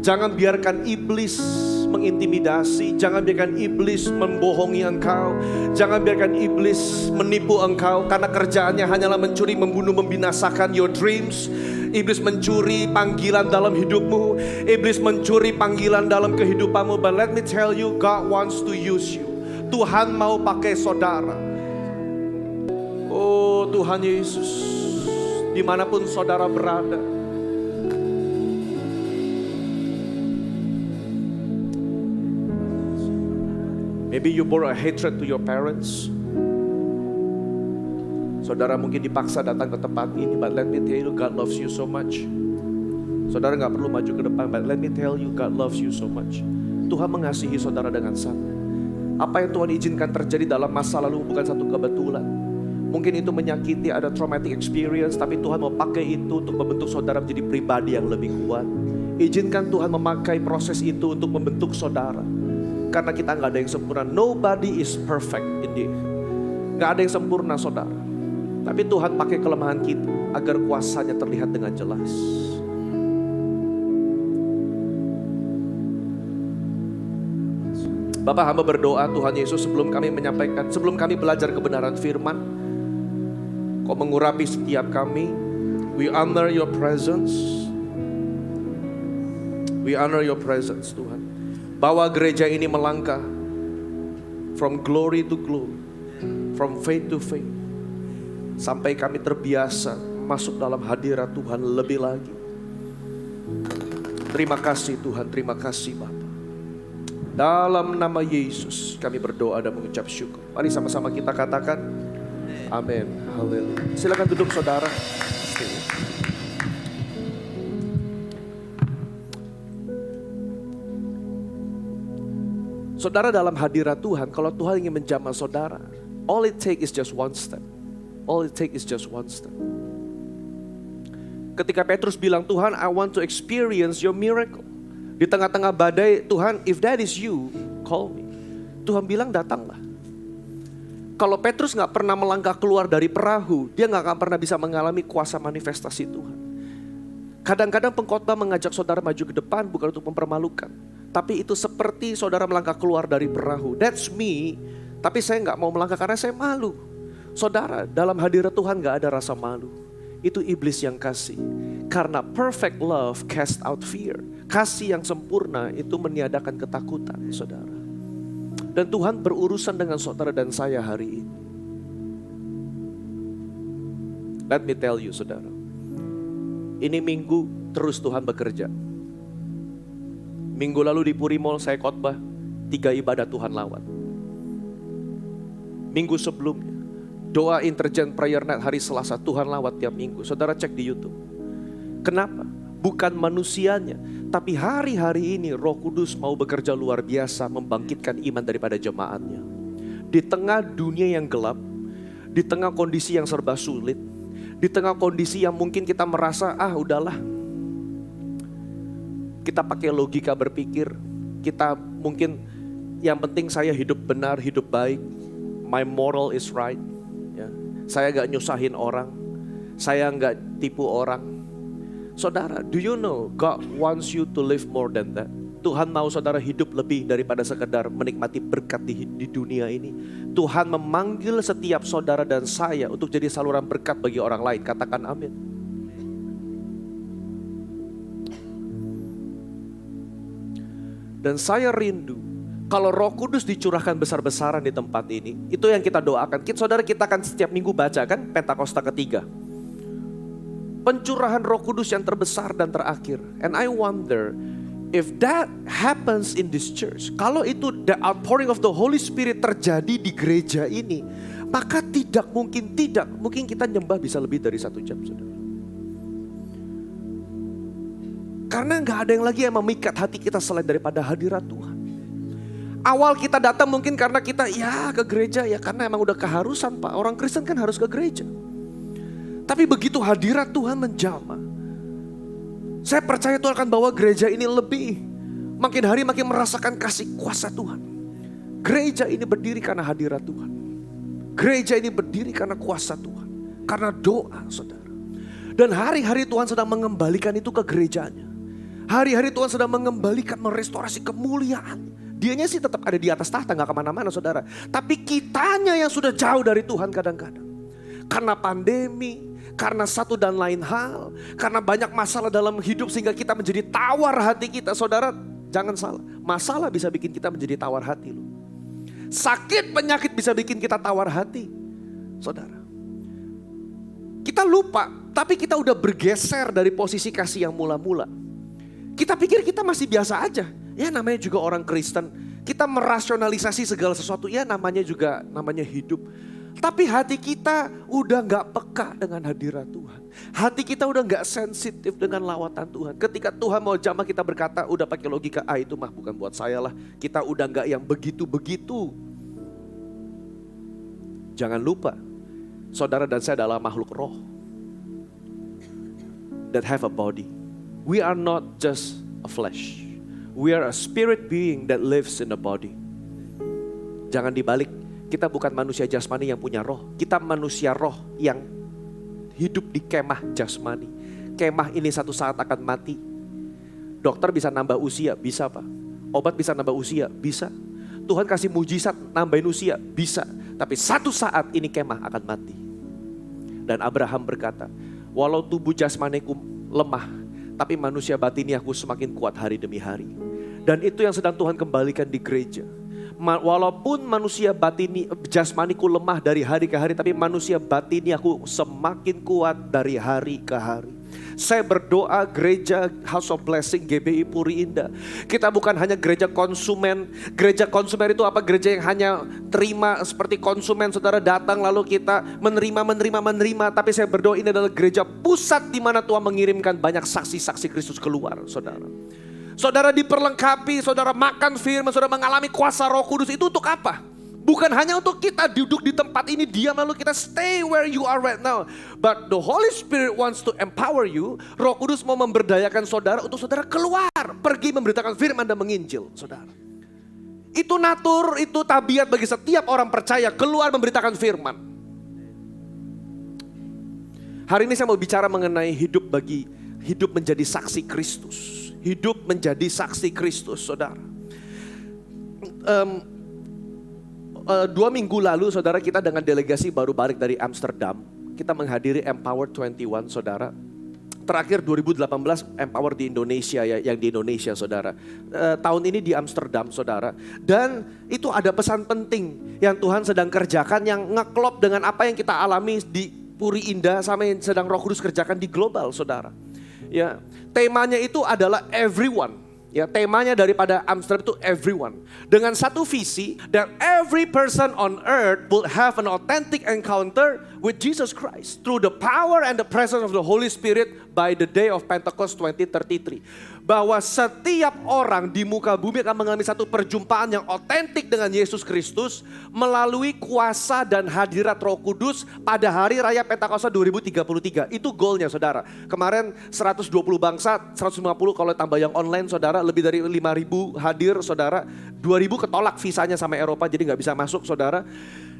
Jangan biarkan iblis mengintimidasi. Jangan biarkan iblis membohongi engkau. Jangan biarkan iblis menipu engkau. Karena kerjaannya hanyalah mencuri, membunuh, membinasakan your dreams. Iblis mencuri panggilan dalam hidupmu. Iblis mencuri panggilan dalam kehidupanmu. But let me tell you, God wants to use you. Tuhan mau pakai saudara. Oh Tuhan Yesus, dimanapun saudara berada, maybe you bore a hatred to your parents. Saudara mungkin dipaksa datang ke tempat ini, but let me tell you, God loves you so much. Saudara gak perlu maju ke depan, but let me tell you, God loves you so much. Tuhan mengasihi saudara dengan sangat. Apa yang Tuhan izinkan terjadi dalam masa lalu bukan satu kebetulan. Mungkin itu menyakiti, ada traumatic experience, tapi Tuhan mau pakai itu untuk membentuk saudara menjadi pribadi yang lebih kuat. Izinkan Tuhan memakai proses itu untuk membentuk saudara. Karena kita gak ada yang sempurna. Nobody is perfect indeed. Gak ada yang sempurna saudara. Tapi Tuhan pakai kelemahan kita agar kuasanya terlihat dengan jelas. Bapak, hamba berdoa Tuhan Yesus, sebelum kami belajar kebenaran firman, Kau mengurapi setiap kami. We honor your presence. We honor your presence Tuhan. Bawa gereja ini melangkah from glory to glory, from faith to faith, sampai kami terbiasa masuk dalam hadirat Tuhan lebih lagi. Terima kasih Tuhan, terima kasih Bapa. Dalam nama Yesus kami berdoa dan mengucap syukur. Mari sama-sama kita katakan amin. Haleluya. Silakan duduk saudara. Saudara, dalam hadirat Tuhan, kalau Tuhan ingin menjamah saudara, all it take is just one step. All it take is just one step. Ketika Petrus bilang, Tuhan, I want to experience your miracle. Di tengah-tengah badai, Tuhan, if that is you, call me. Tuhan bilang, datanglah. Kalau Petrus gak pernah melangkah keluar dari perahu, dia gak akan pernah bisa mengalami kuasa manifestasi Tuhan. Kadang-kadang pengkhotbah mengajak saudara maju ke depan bukan untuk mempermalukan. Tapi itu seperti saudara melangkah keluar dari perahu. That's me, tapi saya gak mau melangkah karena saya malu. Saudara, dalam hadirat Tuhan gak ada rasa malu. Itu iblis yang kasih. Karena perfect love cast out fear. Kasih yang sempurna itu meniadakan ketakutan, saudara. Dan Tuhan berurusan dengan saudara dan saya hari ini. Let me tell you, saudara. Ini minggu terus Tuhan bekerja. Minggu lalu di Puri Mall saya khotbah, 3 ibadah Tuhan lawat. Minggu sebelumnya, doa Intergen Prayer Night hari Selasa, Tuhan lawat tiap minggu. Saudara cek di YouTube. Kenapa? Bukan manusianya, tapi hari-hari ini Roh Kudus mau bekerja luar biasa membangkitkan iman daripada jemaatnya. Di tengah dunia yang gelap, di tengah kondisi yang serba sulit, di tengah kondisi yang mungkin kita merasa, udahlah. Kita pakai logika berpikir, kita mungkin yang penting saya hidup benar, hidup baik, my moral is right. Ya. Saya gak nyusahin orang, saya gak tipu orang. Saudara, do you know God wants you to live more than that? Tuhan mau saudara hidup lebih daripada sekedar menikmati berkat di dunia ini. Tuhan memanggil setiap saudara dan saya untuk jadi saluran berkat bagi orang lain. Katakan amin. Dan saya rindu kalau Roh Kudus dicurahkan besar-besaran di tempat ini. Itu yang kita doakan. Saudara, kita akan setiap minggu baca kan Pentakosta ketiga. Pencurahan Roh Kudus yang terbesar dan terakhir. And I wonder if that happens in this church. Kalau itu the outpouring of the Holy Spirit terjadi di gereja ini, maka tidak mungkin kita nyembah bisa lebih dari 1 jam, saudara. Karena gak ada yang lagi yang memikat hati kita selain daripada hadirat Tuhan. Awal kita datang mungkin karena kita ke gereja ya karena emang udah keharusan Pak. Orang Kristen kan harus ke gereja. Tapi begitu hadirat Tuhan menjamah, saya percaya Tuhan akan bawa gereja ini lebih. Makin hari makin merasakan kasih kuasa Tuhan. Gereja ini berdiri karena hadirat Tuhan. Gereja ini berdiri karena kuasa Tuhan. Karena doa saudara. Dan hari-hari Tuhan sedang mengembalikan itu ke gerejanya. Hari-hari Tuhan sedang mengembalikan, merestorasi kemuliaan. Dianya sih tetap ada di atas tahta, gak kemana-mana saudara. Tapi kitanya yang sudah jauh dari Tuhan kadang-kadang. Karena pandemi, karena satu dan lain hal. Karena banyak masalah dalam hidup sehingga kita menjadi tawar hati kita. Saudara jangan salah, masalah bisa bikin kita menjadi tawar hati loh. Sakit penyakit bisa bikin kita tawar hati. Saudara, Kita lupa, tapi kita udah bergeser dari posisi kasih yang mula-mula. Kita pikir kita masih biasa aja. Ya namanya juga orang Kristen. Kita merasionalisasi segala sesuatu, ya namanya hidup. Tapi hati kita udah gak peka dengan hadirat Tuhan. Hati kita udah gak sensitif dengan lawatan Tuhan. Ketika Tuhan mau jamah kita berkata, udah pakai logika, itu mah bukan buat saya lah. Kita udah gak yang begitu-begitu. Jangan lupa, saudara dan saya adalah makhluk roh. That have a body. We are not just a flesh. We are a spirit being that lives in a body. Jangan dibalik. Kita bukan manusia jasmani yang punya roh. Kita manusia roh yang hidup di kemah jasmani. Kemah ini satu saat akan mati. Dokter bisa nambah usia, bisa Pak. Obat bisa nambah usia, bisa. Tuhan kasih mujizat nambahin usia, bisa. Tapi satu saat ini kemah akan mati. Dan Abraham berkata, walau tubuh jasmaniku lemah, tapi manusia batiniaku semakin kuat hari demi hari. Dan itu yang sedang Tuhan kembalikan di gereja. Walaupun manusia jasmaniku lemah dari hari ke hari, tapi manusia batiniaku semakin kuat dari hari ke hari. Saya berdoa gereja House of Blessing GBI Puri Indah, kita bukan hanya gereja konsumen. Gereja konsumen itu apa? Gereja yang hanya terima seperti konsumen, saudara datang lalu kita menerima. Tapi saya berdoa ini adalah gereja pusat di mana Tuhan mengirimkan banyak saksi-saksi Kristus keluar, saudara. Saudara diperlengkapi, saudara makan firman, saudara mengalami kuasa Roh Kudus, itu untuk apa? Bukan hanya untuk kita duduk di tempat ini diam lalu kita stay where you are right now. But the Holy Spirit wants to empower you. Roh Kudus mau memberdayakan saudara untuk saudara keluar, pergi memberitakan firman dan menginjil, saudara. Itu natur, itu tabiat bagi setiap orang percaya, keluar memberitakan firman. Hari ini saya mau bicara mengenai hidup menjadi saksi Kristus. Hidup menjadi saksi Kristus, saudara. 2 minggu lalu, saudara, kita dengan delegasi baru balik dari Amsterdam. Kita menghadiri Empower 21, saudara. Terakhir 2018 Empower di Indonesia, yang di Indonesia, saudara. Tahun ini di Amsterdam, saudara. Dan itu ada pesan penting yang Tuhan sedang kerjakan yang ngeklop dengan apa yang kita alami di Puri Indah sama yang sedang Roh Kudus kerjakan di global, saudara. Ya, temanya itu adalah everyone. Ya, temanya daripada Amsterdam itu everyone. Dengan satu visi, that every person on earth will have an authentic encounter with Jesus Christ through the power and the presence of the Holy Spirit by the day of Pentecost 2033. Bahwa setiap orang di muka bumi akan mengalami satu perjumpaan yang otentik dengan Yesus Kristus melalui kuasa dan hadirat Roh Kudus pada hari raya Pentakosta 2033. Itu goalnya, saudara. Kemarin 120 bangsa, 150 kalau tambah yang online, saudara, lebih dari 5.000 hadir, saudara. 2.000 ketolak visanya sama Eropa, jadi gak bisa masuk, saudara.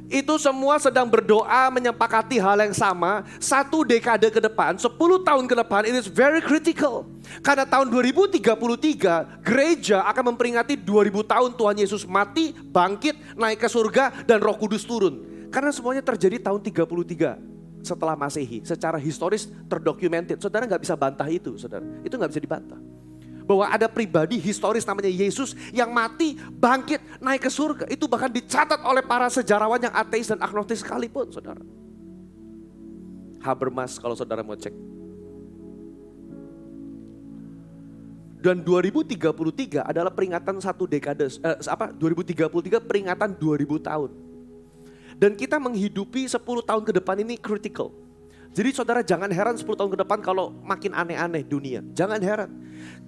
Itu semua sedang berdoa menyepakati hal yang sama. 1 dekade ke depan, 10 tahun ke depan, it is very critical. Karena tahun 2033 gereja akan memperingati 2000 tahun Tuhan Yesus mati, bangkit, naik ke surga dan Roh Kudus turun. Karena semuanya terjadi tahun 33 setelah Masehi. Secara historis terdokumented. Saudara gak bisa bantah itu, saudara. Itu gak bisa dibantah. Bahwa ada pribadi historis namanya Yesus yang mati, bangkit, naik ke surga. Itu bahkan dicatat oleh para sejarawan yang ateis dan agnostis sekalipun, saudara. Habermas kalau saudara mau cek. Dan 2033 adalah peringatan 1 dekade, 2033 peringatan 2000 tahun. Dan kita menghidupi 10 tahun ke depan ini critical. Jadi saudara jangan heran 10 tahun ke depan kalau makin aneh-aneh dunia. Jangan heran.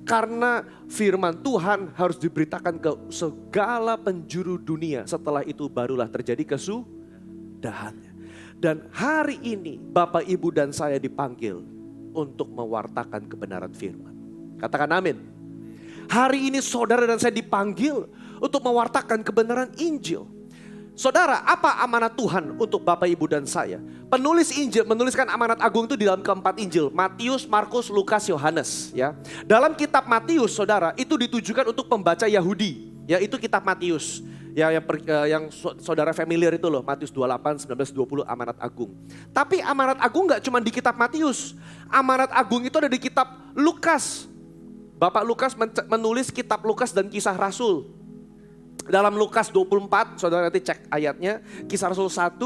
Karena firman Tuhan harus diberitakan ke segala penjuru dunia. Setelah itu barulah terjadi kesudahannya. Dan hari ini Bapak, Ibu dan saya dipanggil untuk mewartakan kebenaran firman. Katakan amin. Hari ini saudara dan saya dipanggil untuk mewartakan kebenaran Injil. Saudara, apa amanat Tuhan untuk Bapak, Ibu dan saya? Penulis Injil menuliskan amanat agung itu di dalam keempat Injil. Matius, Markus, Lukas, Yohanes. Ya. Dalam kitab Matius, saudara, itu ditujukan untuk pembaca Yahudi. Ya, itu kitab Matius. Ya, yang saudara familiar itu loh, Matius 28, 19, 20 amanat agung. Tapi amanat agung gak cuma di kitab Matius. Amanat agung itu ada di kitab Lukas. Bapak Lukas menulis kitab Lukas dan Kisah Rasul. Dalam Lukas 24, saudara nanti cek ayatnya, Kisah Rasul 1,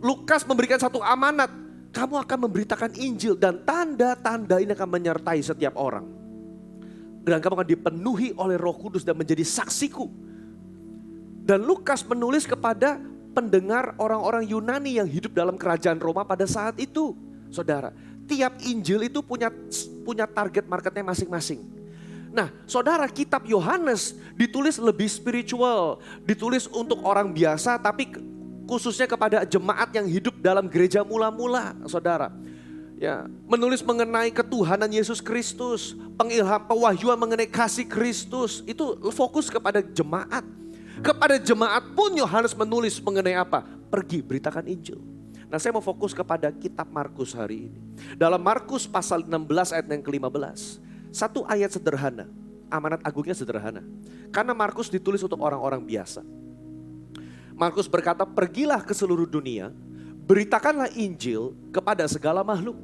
Lukas memberikan satu amanat Kamu akan memberitakan Injil dan tanda-tanda ini akan menyertai setiap orang. Dan kamu akan dipenuhi oleh Roh Kudus dan menjadi saksiku. Dan Lukas menulis kepada pendengar orang-orang Yunani yang hidup dalam kerajaan Roma pada saat itu. Saudara, tiap Injil itu punya target marketnya masing-masing. Nah, saudara, kitab Yohanes ditulis lebih spiritual, ditulis untuk orang biasa, tapi khususnya kepada jemaat yang hidup dalam gereja mula-mula, saudara. Ya, menulis mengenai ketuhanan Yesus Kristus, pewahyuan mengenai kasih Kristus, itu fokus kepada jemaat. Kepada jemaat pun Yohanes menulis mengenai apa? Pergi beritakan Injil. Nah, saya mau fokus kepada kitab Markus hari ini. Dalam Markus pasal 16 ayat yang ke-15. Satu ayat sederhana, amanat agungnya sederhana. Karena Markus ditulis untuk orang-orang biasa. Markus berkata, pergilah ke seluruh dunia, beritakanlah Injil kepada segala makhluk.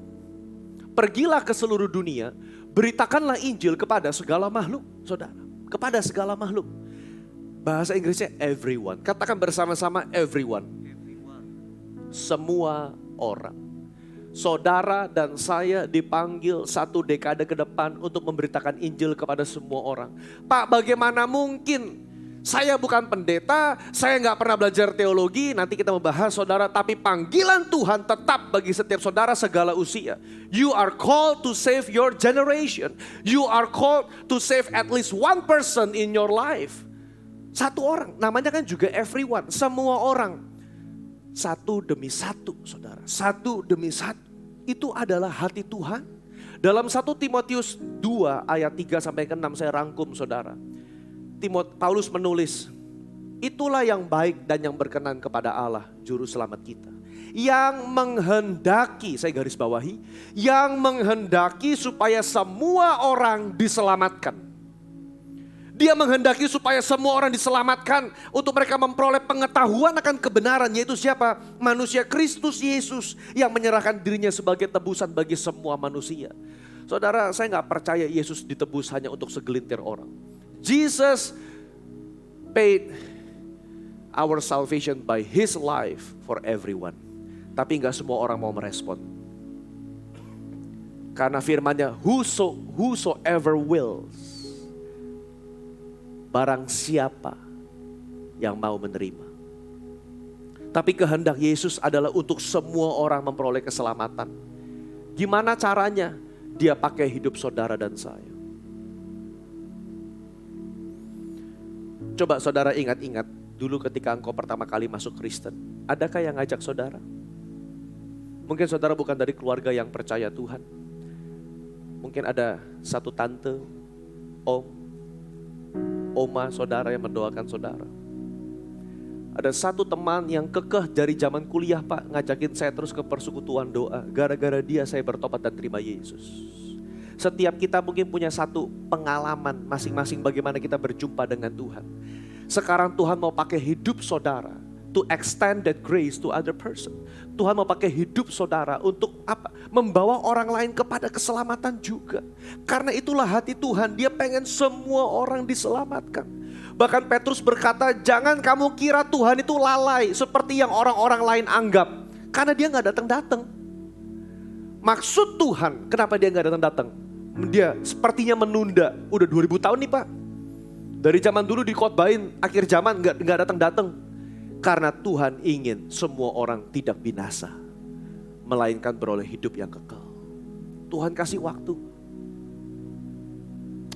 Pergilah ke seluruh dunia, beritakanlah Injil kepada segala makhluk, saudara. Kepada segala makhluk. Bahasa Inggrisnya everyone. Katakan bersama-sama everyone. Semua orang. Saudara dan saya dipanggil 1 dekade ke depan untuk memberitakan Injil kepada semua orang. Pak, bagaimana mungkin? Saya bukan pendeta, saya nggak pernah belajar teologi, nanti kita membahas saudara. Tapi panggilan Tuhan tetap bagi setiap saudara segala usia. You are called to save your generation. You are called to save at least one person in your life. Satu orang, namanya kan juga everyone, semua orang. Satu demi satu, saudara. Satu demi satu. Itu adalah hati Tuhan. Dalam 1 Timotius 2 ayat 3 sampai ke 6 saya rangkum, saudara. Paulus menulis, itulah yang baik dan yang berkenan kepada Allah, juru selamat kita. Yang menghendaki, saya garis bawahi, yang menghendaki supaya semua orang diselamatkan. Dia menghendaki supaya semua orang diselamatkan untuk mereka memperoleh pengetahuan akan kebenaran, yaitu siapa? Manusia Kristus Yesus yang menyerahkan dirinya sebagai tebusan bagi semua manusia. Saudara, saya nggak percaya Yesus ditebus hanya untuk segelintir orang. Jesus paid our salvation by His life for everyone. Tapi nggak semua orang mau merespon. Karena firman-Nya, whosoever wills. Barang siapa yang mau menerima. Tapi kehendak Yesus adalah untuk semua orang memperoleh keselamatan. Gimana caranya? Dia pakai hidup saudara dan saya. Coba saudara ingat-ingat dulu ketika engkau pertama kali masuk Kristen. Adakah yang ngajak saudara? Mungkin saudara bukan dari keluarga yang percaya Tuhan. Mungkin ada satu tante, om, oma saudara yang mendoakan saudara. Ada satu teman yang kekeh dari zaman kuliah, Pak, ngajakin saya terus ke persekutuan doa. Gara-gara dia saya bertobat dan terima Yesus. Setiap kita mungkin punya satu pengalaman masing-masing bagaimana kita berjumpa dengan Tuhan. Sekarang Tuhan mau pakai hidup saudara to extend that grace to other person. Tuhan mau pakai hidup saudara untuk apa? Membawa orang lain kepada keselamatan juga. Karena itulah hati Tuhan, Dia pengen semua orang diselamatkan. Bahkan Petrus berkata, jangan kamu kira Tuhan itu lalai seperti yang orang-orang lain anggap. Karena Dia gak datang-datang. Maksud Tuhan, kenapa Dia gak datang-datang? Dia sepertinya menunda, udah 2000 tahun nih Pak. Dari zaman dulu dikhotbahin, akhir zaman gak datang-datang. Karena Tuhan ingin semua orang tidak binasa, melainkan beroleh hidup yang kekal. Tuhan kasih waktu.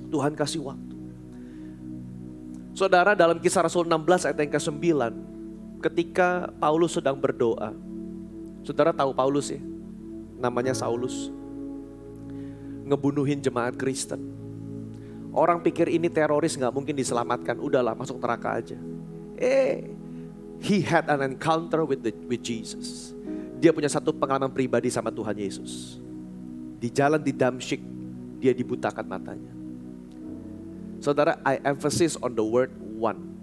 Tuhan kasih waktu. Saudara, dalam Kisah Rasul 16 ayat yang ke-9, ketika Paulus sedang berdoa. Saudara tahu Paulus ya? Namanya Saulus. Ngebunuhin jemaat Kristen. Orang pikir ini teroris gak mungkin diselamatkan. Udahlah, masuk neraka aja. He had an encounter with Jesus. Dia punya satu pengalaman pribadi sama Tuhan Yesus. Di jalan di Damsyik, dia dibutakan matanya. Saudara, I emphasis on the word one.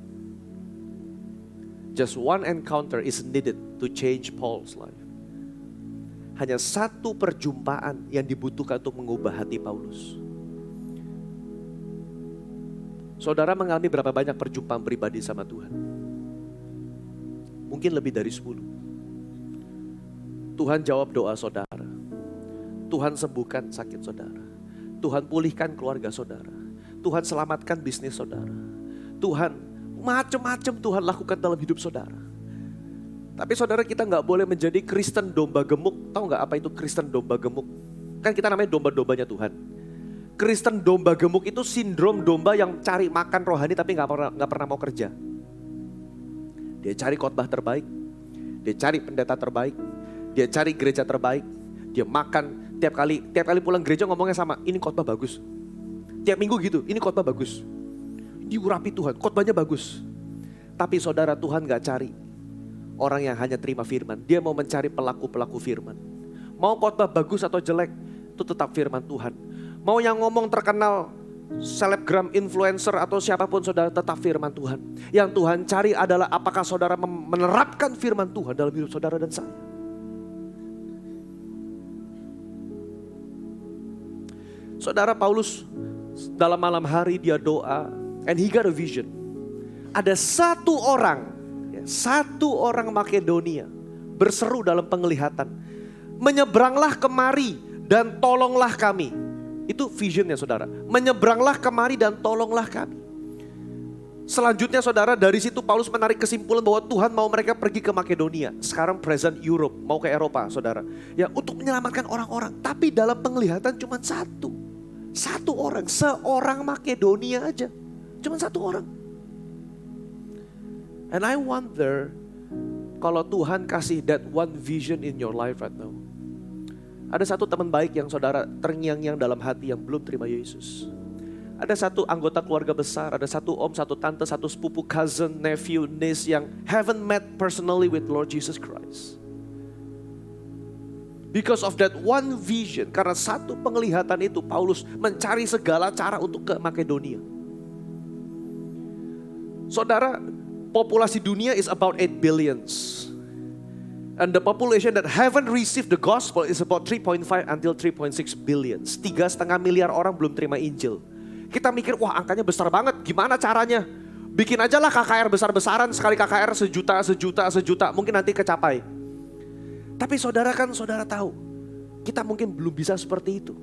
Just one encounter is needed to change Paul's life. Hanya satu perjumpaan yang dibutuhkan untuk mengubah hati Paulus. Saudara mengalami berapa banyak perjumpaan pribadi sama Tuhan? Mungkin lebih dari 10. Tuhan jawab doa saudara. Tuhan sembuhkan sakit saudara. Tuhan pulihkan keluarga saudara. Tuhan selamatkan bisnis saudara. Tuhan macam-macam Tuhan lakukan dalam hidup saudara. Tapi saudara, kita nggak boleh menjadi Kristen domba gemuk. Tahu nggak apa itu Kristen domba gemuk? Kan kita namanya domba-dombanya Tuhan. Kristen domba gemuk itu sindrom domba yang cari makan rohani tapi nggak pernah mau kerja. Dia cari khotbah terbaik, dia cari pendeta terbaik, dia cari gereja terbaik, dia makan tiap kali pulang gereja ngomongnya sama, ini khotbah bagus. Tiap minggu gitu, ini khotbah bagus. Diurapi Tuhan, khotbahnya bagus. Tapi saudara, Tuhan nggak cari orang yang hanya terima firman. Dia mau mencari pelaku-pelaku firman. Mau khotbah bagus atau jelek, itu tetap firman Tuhan. Mau yang ngomong terkenal, selebgram, influencer atau siapapun, saudara, tetap firman Tuhan. Yang Tuhan cari adalah apakah saudara menerapkan firman Tuhan dalam hidup saudara dan saya. Saudara, Paulus dalam malam hari dia doa, and he got a vision. Ada satu orang Makedonia berseru dalam penglihatan, menyeberanglah kemari dan tolonglah kami. Itu visionnya saudara, menyeberanglah kemari dan tolonglah kami. Selanjutnya saudara, dari situ Paulus menarik kesimpulan bahwa Tuhan mau mereka pergi ke Makedonia. Sekarang present Europe, mau ke Eropa saudara. Ya, untuk menyelamatkan orang-orang. Tapi dalam penglihatan cuma satu orang, seorang Makedonia aja. Cuma satu orang. And I wonder kalau Tuhan kasih that one vision in your life right now. Ada satu teman baik yang saudara terngiang-ngiang dalam hati yang belum terima Yesus. Ada satu anggota keluarga besar, ada satu om, satu tante, satu sepupu, cousin, nephew, niece yang haven't met personally with Lord Jesus Christ. Because of that one vision, karena satu penglihatan itu, Paulus mencari segala cara untuk ke Makedonia. Saudara, populasi dunia is about 8 billions. And the population that haven't received the gospel is about 3.5 until 3.6 billions. 3,5 miliar orang belum terima Injil. Kita mikir, wah angkanya besar banget, gimana caranya? Bikin aja lah KKR besar-besaran, sekali KKR sejuta, mungkin nanti kecapai. Tapi saudara kan saudara tahu, kita mungkin belum bisa seperti itu.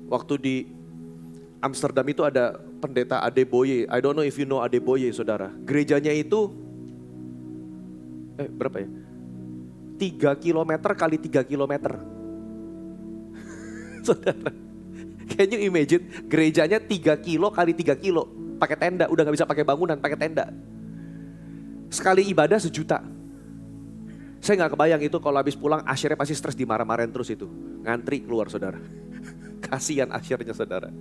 Waktu di Amsterdam itu ada pendeta Adeboye. I don't know if you know Adeboye saudara. Gerejanya itu, berapa ya? 3 kilometer kali 3 kilometer. Saudara, can you imagine gerejanya 3 kilo kali 3 kilo. Pakai tenda, udah gak bisa pakai bangunan, pakai tenda. Sekali ibadah 1 juta. Saya gak kebayang itu kalau habis pulang asyirnya pasti stres, dimarah-marahin terus itu. Ngantri keluar saudara. Kasihan asyirnya saudara.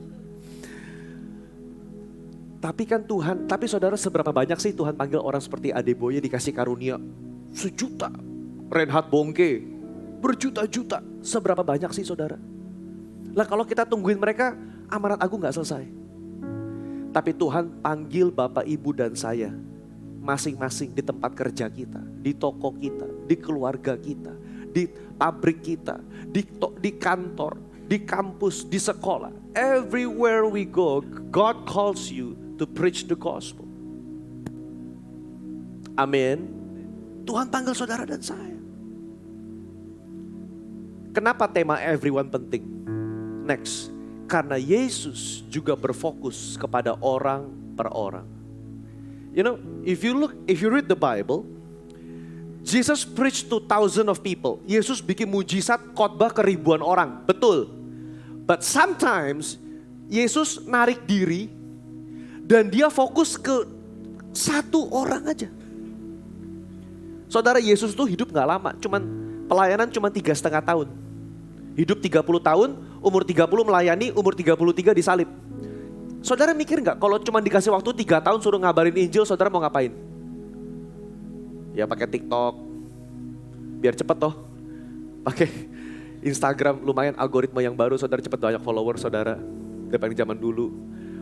Tapi kan Tuhan, tapi saudara seberapa banyak sih Tuhan panggil orang seperti Adeboye dikasih karunia 1 juta. Reinhard Bongke berjuta-juta. Seberapa banyak sih saudara? Lah kalau kita tungguin mereka, amanat agung gak selesai. Tapi Tuhan panggil Bapak, Ibu dan saya masing-masing di tempat kerja kita, di toko kita, di keluarga kita, di pabrik kita, di kantor, di kampus, di sekolah. Everywhere we go, God calls you to preach the gospel. Amin. Tuhan panggil saudara dan saya. Kenapa tema everyone penting? Next, karena Yesus juga berfokus kepada orang per orang. You know, if you read the Bible, Jesus preached to thousands of people. Yesus bikin mujizat khotbah ke ribuan orang, betul. But sometimes Yesus narik diri dan dia fokus ke satu orang aja. Saudara, Yesus tuh hidup gak lama, pelayanan cuma 3,5 tahun. Hidup 30 tahun, umur 30 melayani, umur 33 disalib. Saudara mikir gak kalau cuma dikasih waktu 3 tahun suruh ngabarin Injil, saudara mau ngapain? Ya pakai TikTok, biar cepet toh. Pakai Instagram, lumayan algoritma yang baru, saudara cepet banyak follower saudara. Daripada zaman dulu.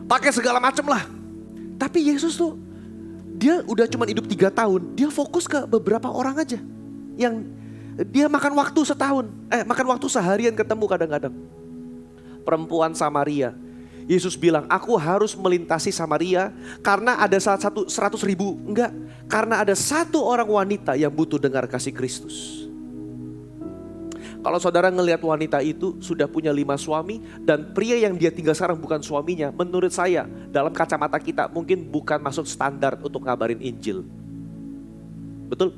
Pakai segala macam lah. Tapi Yesus tuh, dia udah cuma hidup 3 tahun, dia fokus ke beberapa orang aja. Yang dia makan waktu setahun, makan waktu seharian ketemu kadang-kadang. Perempuan Samaria. Yesus bilang, aku harus melintasi Samaria karena ada salah satu 100.000. Enggak, karena ada satu orang wanita yang butuh dengar kasih Kristus. Kalau saudara ngelihat wanita itu sudah punya 5 suami dan pria yang dia tinggal sekarang bukan suaminya, menurut saya dalam kacamata kita mungkin bukan masuk standar untuk ngabarin Injil. Betul?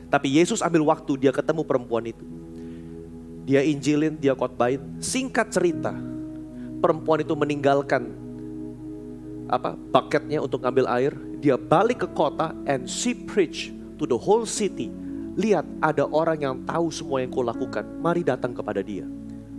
Tapi Yesus ambil waktu, dia ketemu perempuan itu. Dia injilin, dia khotbahin. Singkat cerita, perempuan itu meninggalkan bucketnya untuk ngambil air. Dia balik ke kota and she preach to the whole city. Lihat, ada orang yang tahu semua yang kau lakukan. Mari datang kepada dia.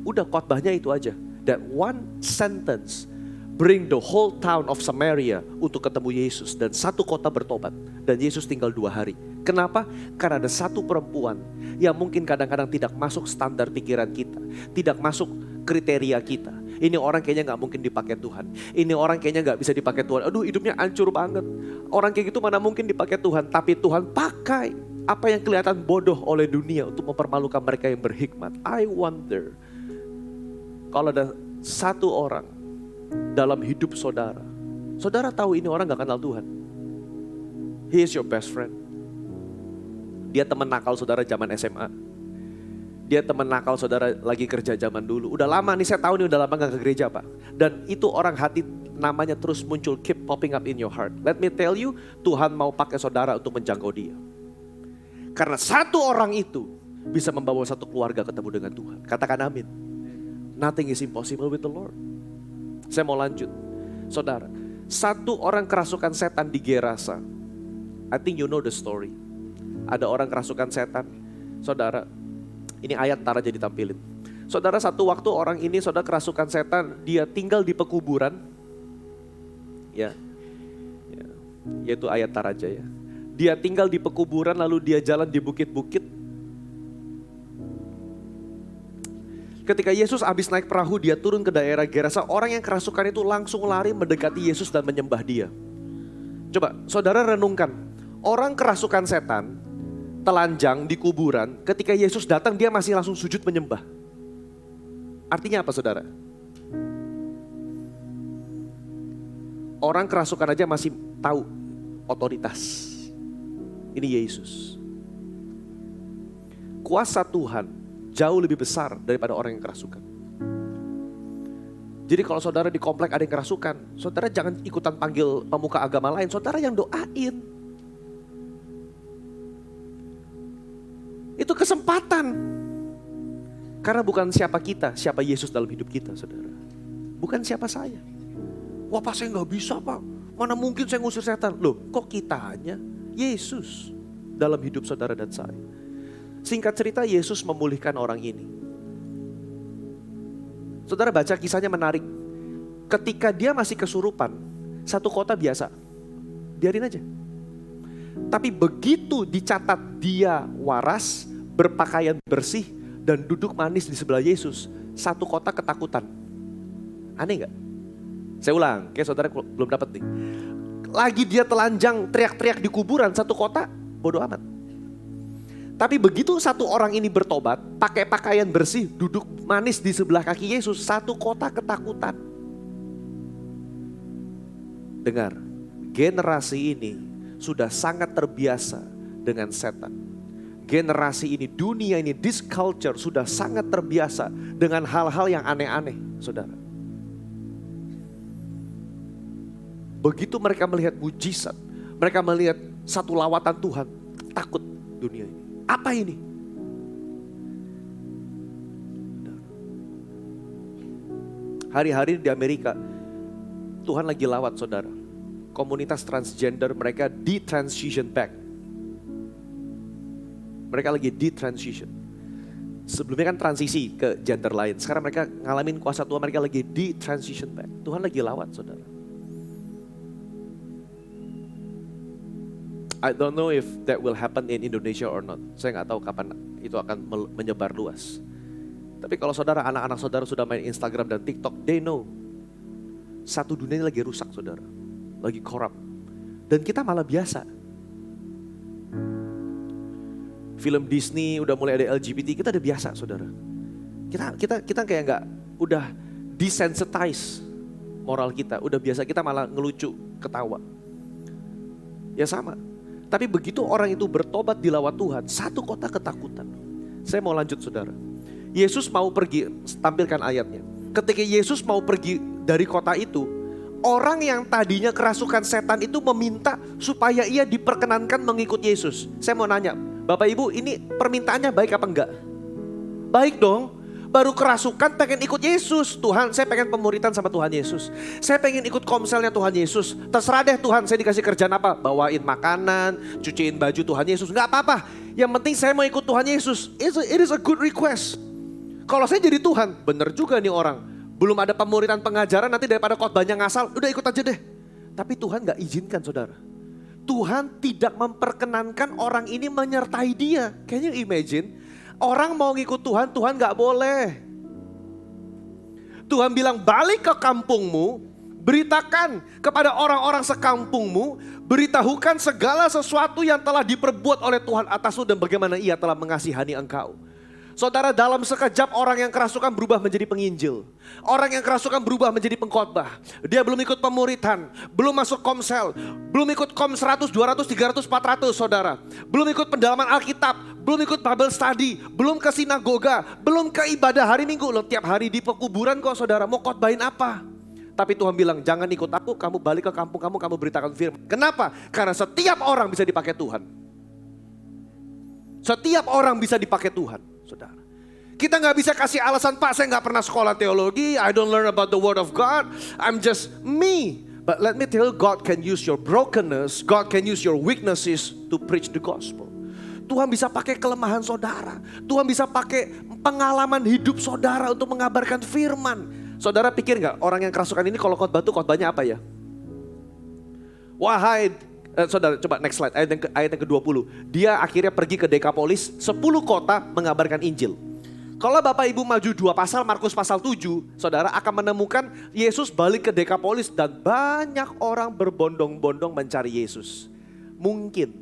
Udah, khotbahnya itu aja. That one sentence bring the whole town of Samaria untuk ketemu Yesus. Dan satu kota bertobat. Dan Yesus tinggal 2 hari. Kenapa? Karena ada satu perempuan yang mungkin kadang-kadang tidak masuk standar pikiran kita. Tidak masuk kriteria kita. Ini orang kayaknya gak mungkin dipakai Tuhan. Ini orang kayaknya gak bisa dipakai Tuhan. Aduh, hidupnya hancur banget. Orang kayak gitu mana mungkin dipakai Tuhan. Tapi Tuhan pakai apa yang kelihatan bodoh oleh dunia untuk mempermalukan mereka yang berhikmat. I wonder kalau ada satu orang dalam hidup saudara. Saudara tahu ini orang gak kenal Tuhan. He is your best friend. Dia teman nakal saudara zaman SMA. Dia teman nakal saudara lagi kerja zaman dulu. Udah lama nih, saya tahu nih udah lama gak ke gereja Pak. Dan itu orang hati namanya terus muncul, keep popping up in your heart. Let me tell you, Tuhan mau pakai saudara untuk menjangkau dia. Karena satu orang itu bisa membawa satu keluarga ketemu dengan Tuhan. Katakan amin. Nothing is impossible with the Lord. Saya mau lanjut. Saudara, satu orang kerasukan setan di Gerasa. I think you know the story. Ada orang kerasukan setan. Saudara, ini ayat ntar aja ditampilin. Saudara, satu waktu orang ini saudara kerasukan setan, dia tinggal di pekuburan. Ya. Yaitu ayat ntar aja ya. Dia tinggal di pekuburan lalu dia jalan di bukit-bukit. Ketika Yesus habis naik perahu, dia turun ke daerah Gerasa. Orang yang kerasukan itu langsung lari mendekati Yesus dan menyembah dia. Coba saudara renungkan. Orang kerasukan setan telanjang di kuburan, ketika Yesus datang dia masih langsung sujud menyembah. Artinya apa saudara? Orang kerasukan aja masih tahu otoritas. Ini Yesus. Kuasa Tuhan jauh lebih besar daripada orang yang kerasukan. Jadi kalau saudara di komplek ada yang kerasukan, saudara jangan ikutan panggil pemuka agama lain, saudara yang doain. Itu kesempatan. Karena bukan siapa kita, siapa Yesus dalam hidup kita, saudara. Bukan siapa saya. Wah Pak, saya gak bisa Pak. Mana mungkin saya ngusir setan. Loh, kok kitanya? Yesus dalam hidup saudara dan saya. Singkat cerita, Yesus memulihkan orang ini. Saudara baca kisahnya menarik. Ketika dia masih kesurupan, satu kota biasa. Biarin aja. Tapi begitu dicatat dia waras, berpakaian bersih, dan duduk manis di sebelah Yesus, satu kota ketakutan. Aneh gak? Saya ulang, kayak saudara belum dapat nih. Lagi dia telanjang, teriak-teriak di kuburan, satu kota bodo amat. Tapi begitu satu orang ini bertobat, pakai pakaian bersih, duduk manis di sebelah kaki Yesus, satu kota ketakutan. Dengar, generasi ini sudah sangat terbiasa dengan setan. Generasi ini, dunia ini, this culture sudah sangat terbiasa dengan hal-hal yang aneh-aneh, saudara. Begitu mereka melihat mujizat, mereka melihat satu lawatan Tuhan, takut dunia ini. Apa ini? Hari-hari di Amerika, Tuhan lagi lawat saudara. Komunitas transgender mereka di-transition back. Mereka lagi di-transition. Sebelumnya kan transisi ke gender lain. Sekarang mereka ngalamin kuasa Tuhan, mereka lagi di-transition back. Tuhan lagi lawat saudara. I don't know if that will happen in Indonesia or not. Saya gak tahu kapan itu akan menyebar luas. Tapi kalau saudara, anak-anak saudara sudah main Instagram dan TikTok, they know. Satu dunia ini lagi rusak saudara. Lagi korup. Dan kita malah biasa. Film Disney udah mulai ada LGBT, kita udah biasa saudara. Kita kayak gak, udah desensitize moral kita. Udah biasa kita malah ngelucu, ketawa. Ya sama. Tapi begitu orang itu bertobat dilawat Tuhan, satu kota ketakutan. Saya mau lanjut saudara. Yesus mau pergi, tampilkan ayatnya. Ketika Yesus mau pergi dari kota itu, orang yang tadinya kerasukan setan itu meminta supaya ia diperkenankan mengikut Yesus. Saya mau nanya, Bapak Ibu ini permintaannya baik apa enggak? Baik dong. Baru kerasukan pengen ikut Yesus. Tuhan, saya pengen pemuritan sama Tuhan Yesus. Saya pengen ikut komselnya Tuhan Yesus. Terserah deh Tuhan, saya dikasih kerjaan apa? Bawain makanan, cuciin baju Tuhan Yesus. Enggak apa-apa. Yang penting saya mau ikut Tuhan Yesus. It is a good request. Kalau saya jadi Tuhan, bener juga nih orang. Belum ada pemuritan pengajaran, nanti daripada khotbahnya ngasal, udah ikut aja deh. Tapi Tuhan gak izinkan saudara. Tuhan tidak memperkenankan orang ini menyertai dia. Can you imagine? Orang mau ngikut Tuhan, Tuhan gak boleh. Tuhan bilang balik ke kampungmu, beritakan kepada orang-orang sekampungmu, beritahukan segala sesuatu yang telah diperbuat oleh Tuhan atasmu dan bagaimana ia telah mengasihani engkau. Saudara, dalam sekejap orang yang kerasukan berubah menjadi penginjil. Orang yang kerasukan berubah menjadi pengkhotbah. Dia belum ikut pemuritan, belum masuk komsel, belum ikut kom 100, 200, 300, 400 saudara. Belum ikut pendalaman Alkitab, belum ikut Bible study, belum ke sinagoga, belum ke ibadah hari Minggu. Loh, tiap hari di pekuburan kok saudara, mau khotbahin apa? Tapi Tuhan bilang jangan ikut aku, kamu balik ke kampung kamu beritakan firman. Kenapa? Karena setiap orang bisa dipakai Tuhan. Setiap orang bisa dipakai Tuhan. Saudara, kita gak bisa kasih alasan, Pak saya gak pernah sekolah teologi, I don't learn about the word of God, I'm just me. But let me tell you, God can use your brokenness, God can use your weaknesses to preach the gospel. Tuhan bisa pakai kelemahan saudara, Tuhan bisa pakai pengalaman hidup saudara untuk mengabarkan firman. Saudara pikir gak orang yang kerasukan ini kalau khotbah itu khotbahnya apa ya? Wahai saudara, coba next slide, ayat yang ke-20. Dia akhirnya pergi ke Dekapolis, 10 kota mengabarkan Injil. Kalau Bapak Ibu maju 2 pasal, Markus pasal 7, saudara akan menemukan Yesus balik ke Dekapolis dan banyak orang berbondong-bondong mencari Yesus. Mungkin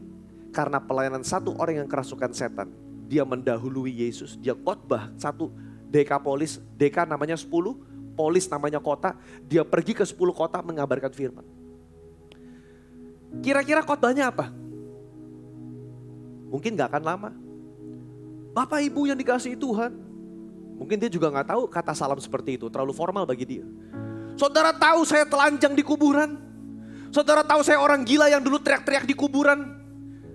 karena pelayanan satu orang yang kerasukan setan, dia mendahului Yesus, dia khotbah satu Dekapolis, Deka namanya 10, polis namanya kota, dia pergi ke 10 kota mengabarkan firman. Kira-kira khotbahnya apa? Mungkin gak akan lama. Bapak Ibu yang dikasihi Tuhan, mungkin dia juga gak tahu kata salam seperti itu, terlalu formal bagi dia. Saudara tahu saya telanjang di kuburan. Saudara tahu saya orang gila yang dulu teriak-teriak di kuburan.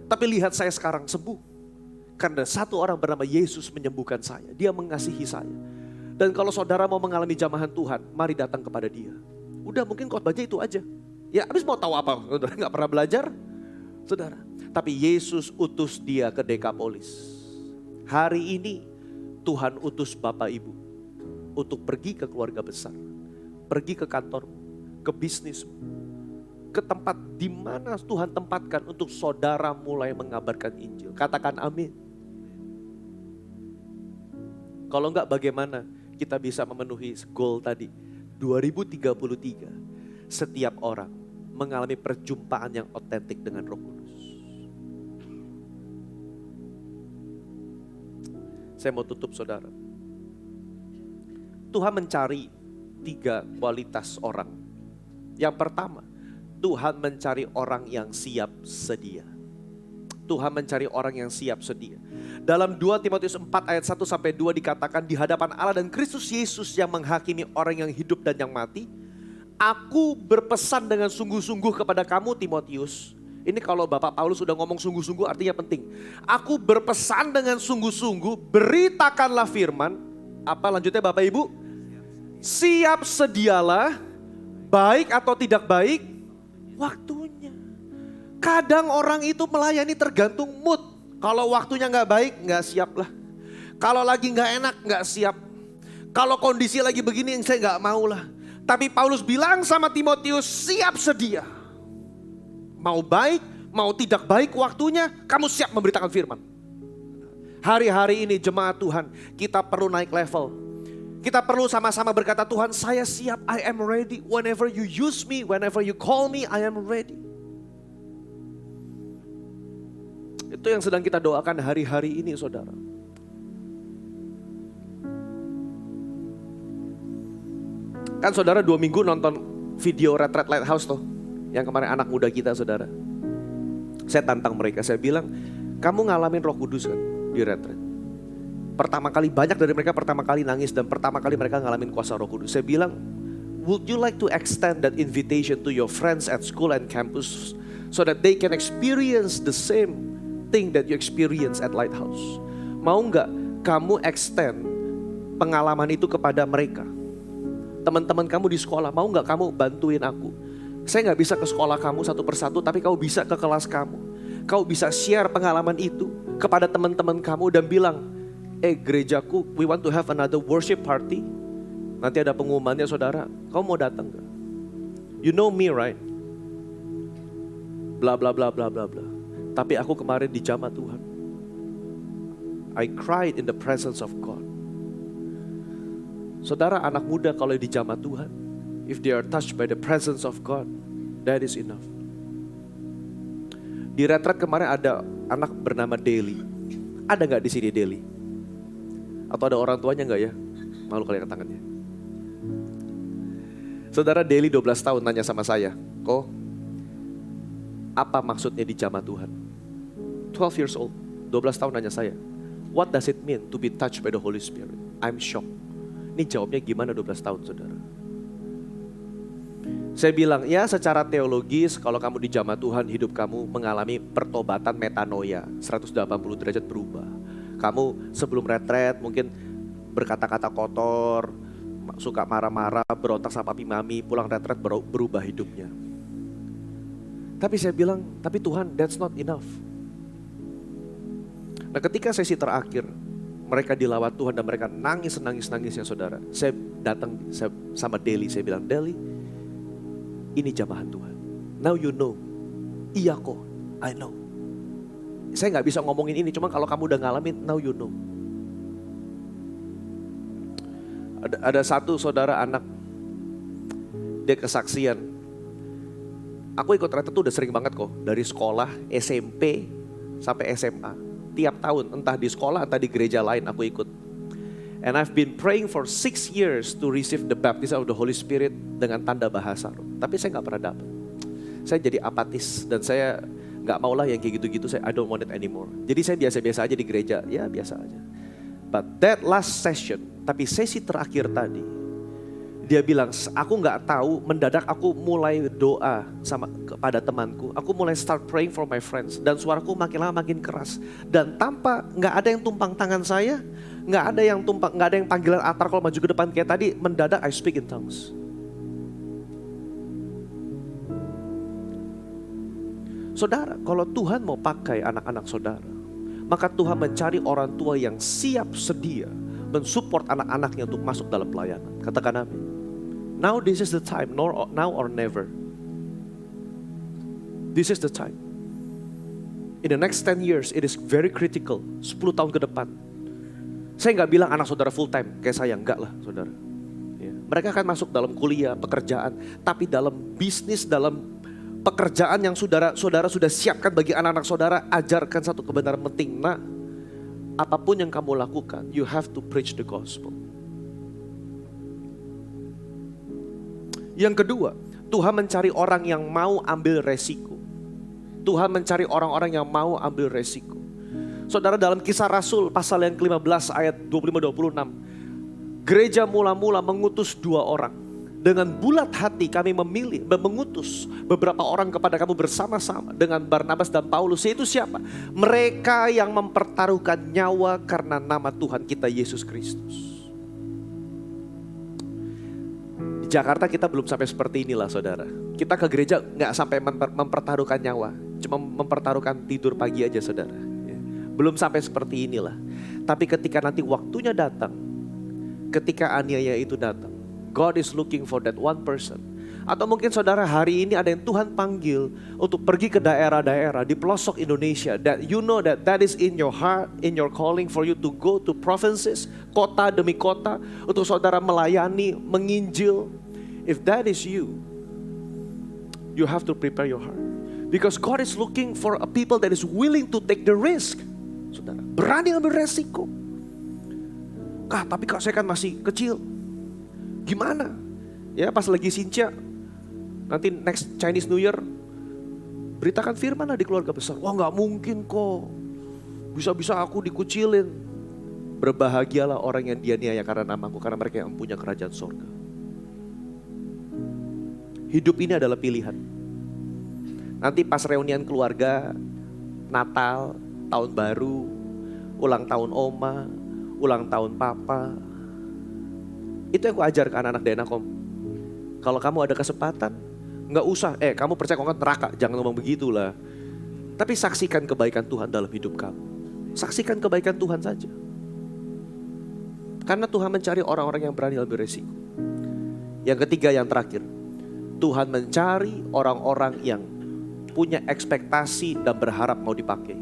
Tapi lihat saya sekarang sembuh. Karena satu orang bernama Yesus menyembuhkan saya. Dia mengasihi saya. Dan kalau saudara mau mengalami jamahan Tuhan, mari datang kepada dia. Udah mungkin khotbahnya itu aja. Ya habis mau tahu apa? Saudara gak pernah belajar? Saudara. Tapi Yesus utus dia ke Dekapolis. Hari ini Tuhan utus Bapak Ibu untuk pergi ke keluarga besar. Pergi ke kantor, ke bisnis, ke tempat di mana Tuhan tempatkan untuk saudara mulai mengabarkan Injil. Katakan amin. Kalau enggak bagaimana kita bisa memenuhi goal tadi. 2033 setiap orang mengalami perjumpaan yang otentik dengan Roh Kudus. Saya mau tutup saudara. Tuhan mencari 3 kualitas orang. Yang pertama, Tuhan mencari orang yang siap sedia. Tuhan mencari orang yang siap sedia. Dalam 2 Timotius 4 ayat 1 sampai 2 dikatakan di hadapan Allah dan Kristus Yesus yang menghakimi orang yang hidup dan yang mati, aku berpesan dengan sungguh-sungguh kepada kamu Timotius. Ini kalau Bapak Paulus sudah ngomong sungguh-sungguh artinya penting. Aku berpesan dengan sungguh-sungguh, beritakanlah firman. Apa lanjutnya Bapak Ibu? Siap sedialah, baik atau tidak baik, waktunya. Kadang orang itu melayani tergantung mood. Kalau waktunya gak baik, gak siap lah. Kalau lagi gak enak, gak siap. Kalau kondisi lagi begini, saya gak mau lah. Tapi Paulus bilang sama Timotius, siap sedia. Mau baik, mau tidak baik waktunya, kamu siap memberitakan firman. Hari-hari ini jemaat Tuhan, kita perlu naik level. Kita perlu sama-sama berkata, Tuhan saya siap, I am ready. Whenever you use me, whenever you call me, I am ready. Itu yang sedang kita doakan hari-hari ini saudara. Kan saudara 2 minggu nonton video Retreat Lighthouse tuh, yang kemarin anak muda kita saudara. Saya tantang mereka, saya bilang, kamu ngalamin Roh Kudus kan di retreat. Pertama kali, banyak dari mereka pertama kali nangis dan pertama kali mereka ngalamin kuasa Roh Kudus. Saya bilang, would you like to extend that invitation to your friends at school and campus so that they can experience the same thing that you experience at Lighthouse? Mau nggak kamu extend pengalaman itu kepada mereka? Teman-teman kamu di sekolah, mau nggak kamu bantuin aku? Saya nggak bisa ke sekolah kamu satu persatu, tapi kau bisa ke kelas kamu. Kau bisa share pengalaman itu kepada teman-teman kamu dan bilang, gerejaku, we want to have another worship party. Nanti ada pengumumannya saudara, kau mau datang gak? You know me right? Bla bla bla bla bla bla. Tapi aku kemarin dijamah Tuhan. I cried in the presence of God. Saudara, anak muda kalau dijamah Tuhan, if they are touched by the presence of God, that is enough. Di retret kemarin ada anak bernama Deli. Ada gak di sini Deli? Atau ada orang tuanya gak ya? Malu kali angkat tangannya. Saudara, Deli 12 tahun nanya sama saya, kok apa maksudnya dijamah Tuhan? 12 years old, 12 tahun nanya saya, what does it mean to be touched by the Holy Spirit? I'm shocked. Ini jawabnya gimana 12 tahun saudara? Saya bilang, ya secara teologis kalau kamu dijamah Tuhan, hidup kamu mengalami pertobatan metanoia, 180 derajat berubah. Kamu sebelum retret mungkin berkata-kata kotor, suka marah-marah, berontak sama papi mami, pulang retret berubah hidupnya. Tapi saya bilang, tapi Tuhan, that's not enough. Nah ketika sesi terakhir, mereka dilawat Tuhan dan mereka nangis-nangis-nangisnya saudara. Saya datang sama Deli, saya bilang, Deli, ini jamahan Tuhan. Now you know. Iya kok, I know. Saya gak bisa ngomongin ini, cuma kalau kamu udah ngalamin, now you know. Ada satu saudara anak, dia kesaksian. Aku ikut retret tuh udah sering banget kok. Dari sekolah, SMP, sampai SMA. Tiap tahun, entah di sekolah, entah di gereja lain aku ikut. And I've been praying for 6 years to receive the baptism of the Holy Spirit dengan tanda bahasa. Tapi saya gak pernah dapat. Saya jadi apatis dan saya gak maulah yang kayak gitu-gitu. I don't want it anymore. Jadi saya biasa-biasa aja di gereja, ya biasa aja. But that last session, tapi sesi terakhir tadi, dia bilang, aku gak tahu, mendadak aku mulai doa sama kepada temanku. Aku mulai start praying for my friends. Dan suaraku makin lama makin keras. Dan tanpa, gak ada yang tumpang tangan saya, gak ada yang panggilan altar kalau maju ke depan kayak tadi, mendadak I speak in tongues. Saudara, kalau Tuhan mau pakai anak-anak saudara, maka Tuhan mencari orang tua yang siap sedia mensupport anak-anaknya untuk masuk dalam pelayanan. Katakan amin. Now this is the time, now or never. This is the time. In the next 10 years, it is very critical. 10 tahun ke depan. Saya gak bilang anak saudara full time, kayak saya, enggak lah saudara. Ya. Mereka akan masuk dalam kuliah, pekerjaan, tapi dalam bisnis, dalam pekerjaan yang saudara sudah siapkan bagi anak-anak saudara, ajarkan satu kebenaran penting. Nah, apapun yang kamu lakukan, you have to preach the gospel. Yang kedua, Tuhan mencari orang yang mau ambil resiko. Tuhan mencari orang-orang yang mau ambil resiko. Saudara, dalam Kisah Rasul pasal yang ke-15 ayat 25-26, gereja mula-mula mengutus 2 orang. Dengan bulat hati kami mengutus beberapa orang kepada kamu bersama-sama dengan Barnabas dan Paulus. Yaitu siapa? Mereka yang mempertaruhkan nyawa karena nama Tuhan kita Yesus Kristus. Di Jakarta kita belum sampai seperti inilah saudara. Kita ke gereja gak sampai mempertaruhkan nyawa. Cuma mempertaruhkan tidur pagi aja saudara. Belum sampai seperti inilah. Tapi ketika nanti waktunya datang, ketika aniaya itu datang, God is looking for that one person. Atau mungkin saudara hari ini ada yang Tuhan panggil untuk pergi ke daerah-daerah di pelosok Indonesia. That you know that is in your heart, in your calling for you to go to provinces, kota demi kota, untuk saudara melayani, menginjil. If that is you, you have to prepare your heart. Because God is looking for a people that is willing to take the risk. Saudara, berani ambil resiko. Tapi kalau saya kan masih kecil. Gimana? Ya pas lagi Sinca, nanti next Chinese New Year, beritakan firman lah di keluarga besar. Wah gak mungkin kok, bisa-bisa aku dikucilin. Berbahagialah orang yang dianiaya karena namaku, karena mereka yang punya kerajaan sorga. Hidup ini adalah pilihan. Nanti pas reunian keluarga, Natal, tahun baru, ulang tahun oma, ulang tahun papa. Itu yang aku ajar ke anak-anak Denakom. Kalau kamu ada kesempatan, gak usah, kamu percaya kok neraka, jangan ngomong begitulah. Tapi saksikan kebaikan Tuhan dalam hidup kamu. Saksikan kebaikan Tuhan saja. Karena Tuhan mencari orang-orang yang berani ambil resiko. Yang ketiga, yang terakhir. Tuhan mencari orang-orang yang punya ekspektasi dan berharap mau dipakai.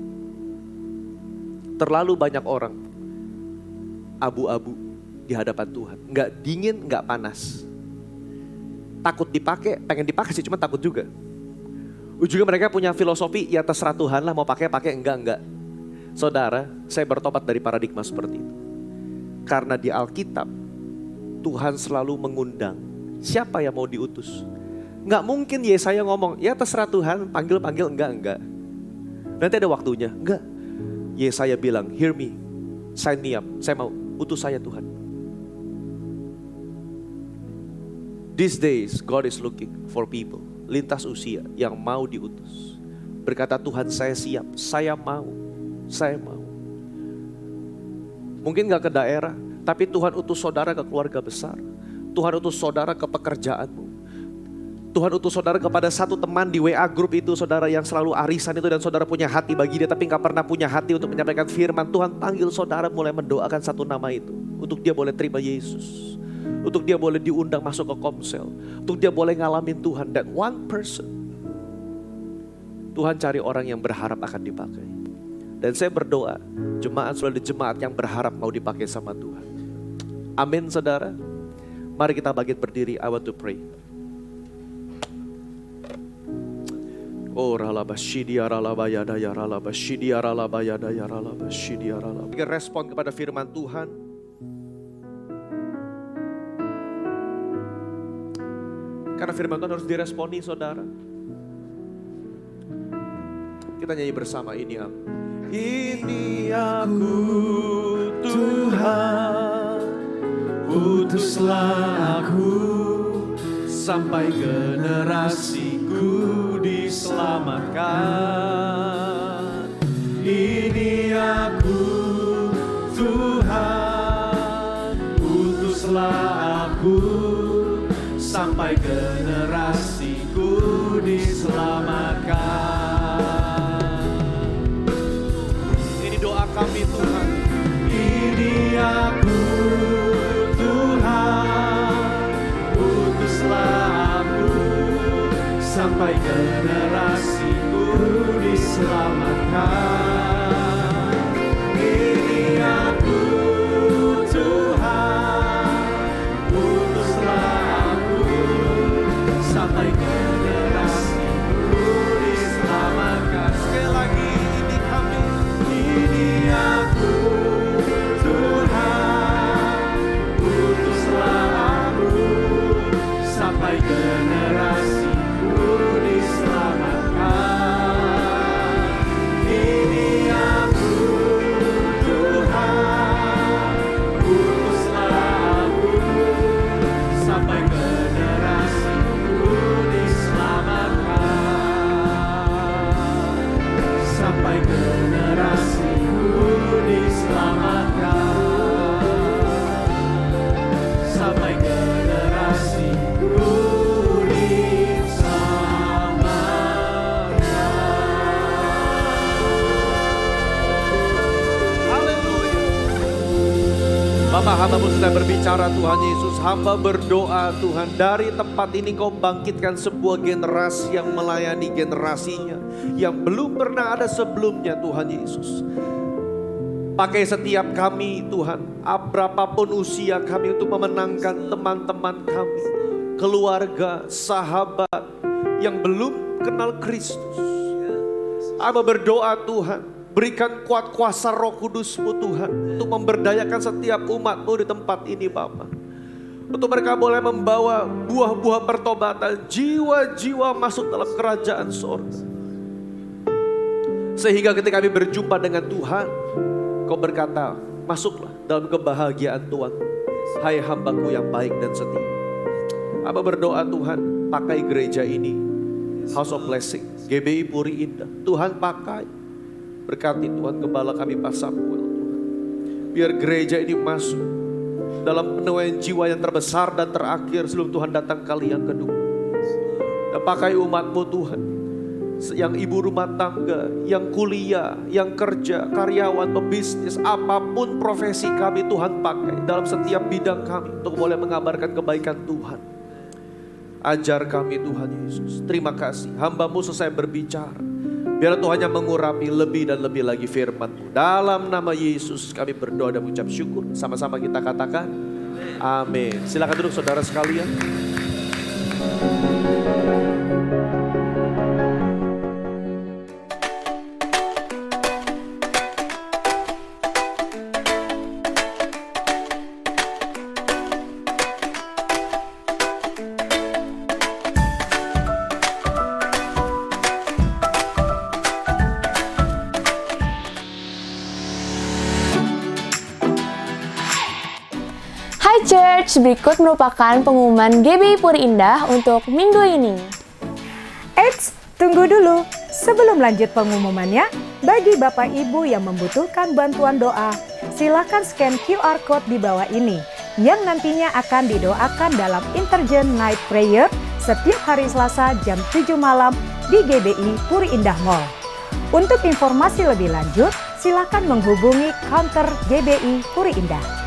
Terlalu banyak orang abu-abu di hadapan Tuhan. Nggak dingin, nggak panas. Takut dipakai, pengen dipakai sih, cuma takut juga. Ujungnya mereka punya filosofi, ya terserah Tuhan lah mau pakai, enggak. Saudara, saya bertobat dari paradigma seperti itu. Karena di Alkitab, Tuhan selalu mengundang siapa yang mau diutus. Nggak mungkin Yesaya ngomong, ya terserah Tuhan, panggil, enggak. Nanti ada waktunya, enggak. Yesaya bilang, hear me, sign me up, saya mau, utus saya Tuhan. These days, God is looking for people, lintas usia yang mau diutus. Berkata Tuhan, saya siap, saya mau. Mungkin gak ke daerah, tapi Tuhan utus saudara ke keluarga besar. Tuhan utus saudara ke pekerjaanmu. Tuhan utus saudara kepada satu teman di WA group itu, saudara yang selalu arisan itu, dan saudara punya hati bagi dia tapi gak pernah punya hati untuk menyampaikan firman. Tuhan panggil saudara mulai mendoakan satu nama itu, untuk dia boleh terima Yesus, untuk dia boleh diundang masuk ke Komsel, untuk dia boleh ngalamin Tuhan. That one person, Tuhan cari orang yang berharap akan dipakai. Dan saya berdoa, jemaat sudah di jemaat yang berharap mau dipakai sama Tuhan. Amin saudara. Mari kita bangkit berdiri, I want to pray. Oh ralabashidia ralabayada ya ralabashidia ralabayada ya ralabashidia ralab. Respon kepada firman Tuhan. Karena firman Tuhan harus diresponi saudara. Kita nyanyi bersama ini. Ini aku Tuhan, utuslah aku sampai generasiku diselamatkan. Ini aku Tuhan, utuslah aku sampai generasiku diselamatkan. Kami Tuhan, ini aku Tuhan, utuslah aku sampai generasiku diselamatkan. Ini aku Tuhan, utuslah aku sampai generasiku diselamatkan. Sekali lagi, ini kami. Ini aku Tuhan, utuslah aku sampai generasiku diselamatkan. Ini aku Tuhan, utuslah aku sampai generasiku diselamatkan. Sampai generasiku diselamatkan, sampai generasiku diselamatkan. Haleluya. Bapak, hamba pun sedang berbicara Tuhan Yesus. Hamba berdoa Tuhan, dari tempat ini Kau bangkitkan sebuah generasi yang melayani generasinya, yang belum pernah ada sebelumnya Tuhan Yesus. Pakai setiap kami Tuhan, berapapun usia kami, untuk memenangkan teman-teman kami, keluarga, sahabat yang belum kenal Kristus. Hamba berdoa Tuhan, berikan kuat kuasa Roh Kudus-Mu Tuhan, untuk memberdayakan setiap umat-Mu di tempat ini Bapa. Untuk mereka boleh membawa buah-buah pertobatan, jiwa-jiwa masuk dalam kerajaan sorga. Sehingga ketika kami berjumpa dengan Tuhan, Kau berkata, masuklah dalam kebahagiaan Tuhan. Hai hambaku yang baik dan setia. Hamba berdoa Tuhan, pakai gereja ini, House of Blessing, GBI Puri Indah. Tuhan pakai, berkati Tuhan gembala kami Pak Samuel. Tuhan. Biar gereja ini masuk dalam penuaian jiwa yang terbesar dan terakhir sebelum Tuhan datang kali yang kedua. Dan pakai umat-Mu Tuhan, yang ibu rumah tangga, yang kuliah, yang kerja, karyawan, pebisnis, apapun profesi kami Tuhan pakai dalam setiap bidang kami untuk boleh mengabarkan kebaikan Tuhan. Ajar kami Tuhan Yesus. Terima kasih, hamba-Mu selesai berbicara. Biar Tuhan yang mengurapi lebih dan lebih lagi firman-Mu. Dalam nama Yesus kami berdoa dan mengucap syukur. Sama-sama kita katakan, amin. Silakan duduk saudara sekalian. Hai Church, berikut merupakan pengumuman GBI Puri Indah untuk minggu ini. Eits, tunggu dulu. Sebelum lanjut pengumumannya, bagi Bapak Ibu yang membutuhkan bantuan doa, silakan scan QR Code di bawah ini, yang nantinya akan didoakan dalam Intergen Night Prayer setiap hari Selasa jam 7 malam di GBI Puri Indah Mall. Untuk informasi lebih lanjut, silakan menghubungi counter GBI Puri Indah.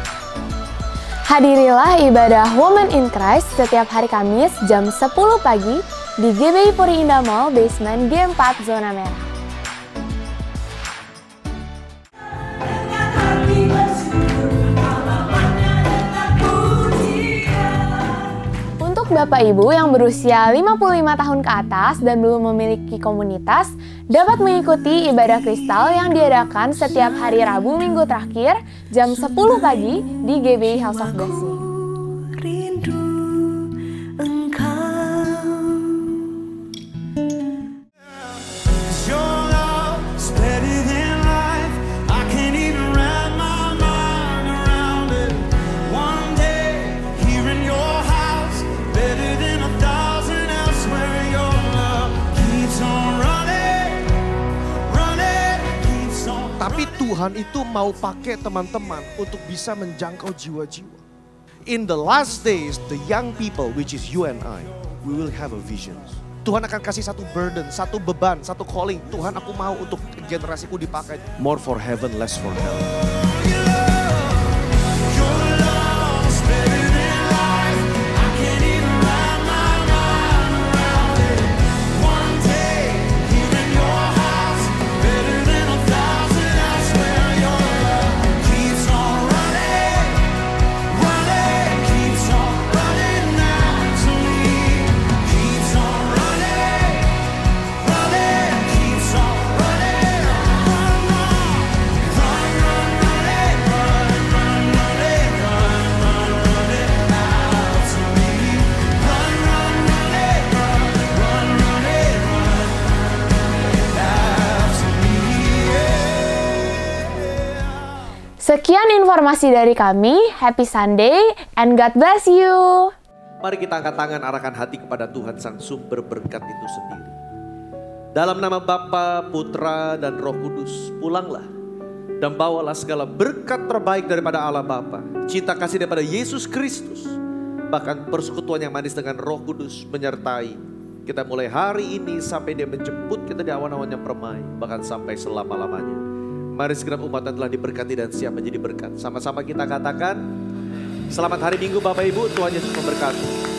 Hadirilah ibadah Women in Christ setiap hari Kamis jam 10 pagi di GBI Puri Indah Mall basement G4 zona merah. Untuk Bapak Ibu yang berusia 55 tahun ke atas dan belum memiliki komunitas, dapat mengikuti ibadah kristal yang diadakan setiap hari Rabu minggu terakhir jam 10 pagi di GBI House of Blessing. Tapi Tuhan itu mau pakai teman-teman untuk bisa menjangkau jiwa-jiwa. In the last days, the young people, which is you and I, we will have a vision. Tuhan akan kasih satu burden, satu beban, satu calling. Tuhan, aku mau untuk generasiku dipakai. More for heaven, less for hell. Sekian informasi dari kami. Happy Sunday and God bless you. Mari kita angkat tangan, arahkan hati kepada Tuhan sang sumber berkat itu sendiri. Dalam nama Bapa, Putra, dan Roh Kudus, pulanglah dan bawalah segala berkat terbaik daripada Allah Bapa, cinta kasih daripada Yesus Kristus, bahkan persekutuan yang manis dengan Roh Kudus menyertai kita mulai hari ini sampai Dia menjemput kita di awan-awan yang permai, bahkan sampai selama-lamanya. Mari segenap umat yang telah diberkati dan siap menjadi berkat. Sama-sama kita katakan, selamat hari Minggu Bapak Ibu, Tuhan Yesus memberkati.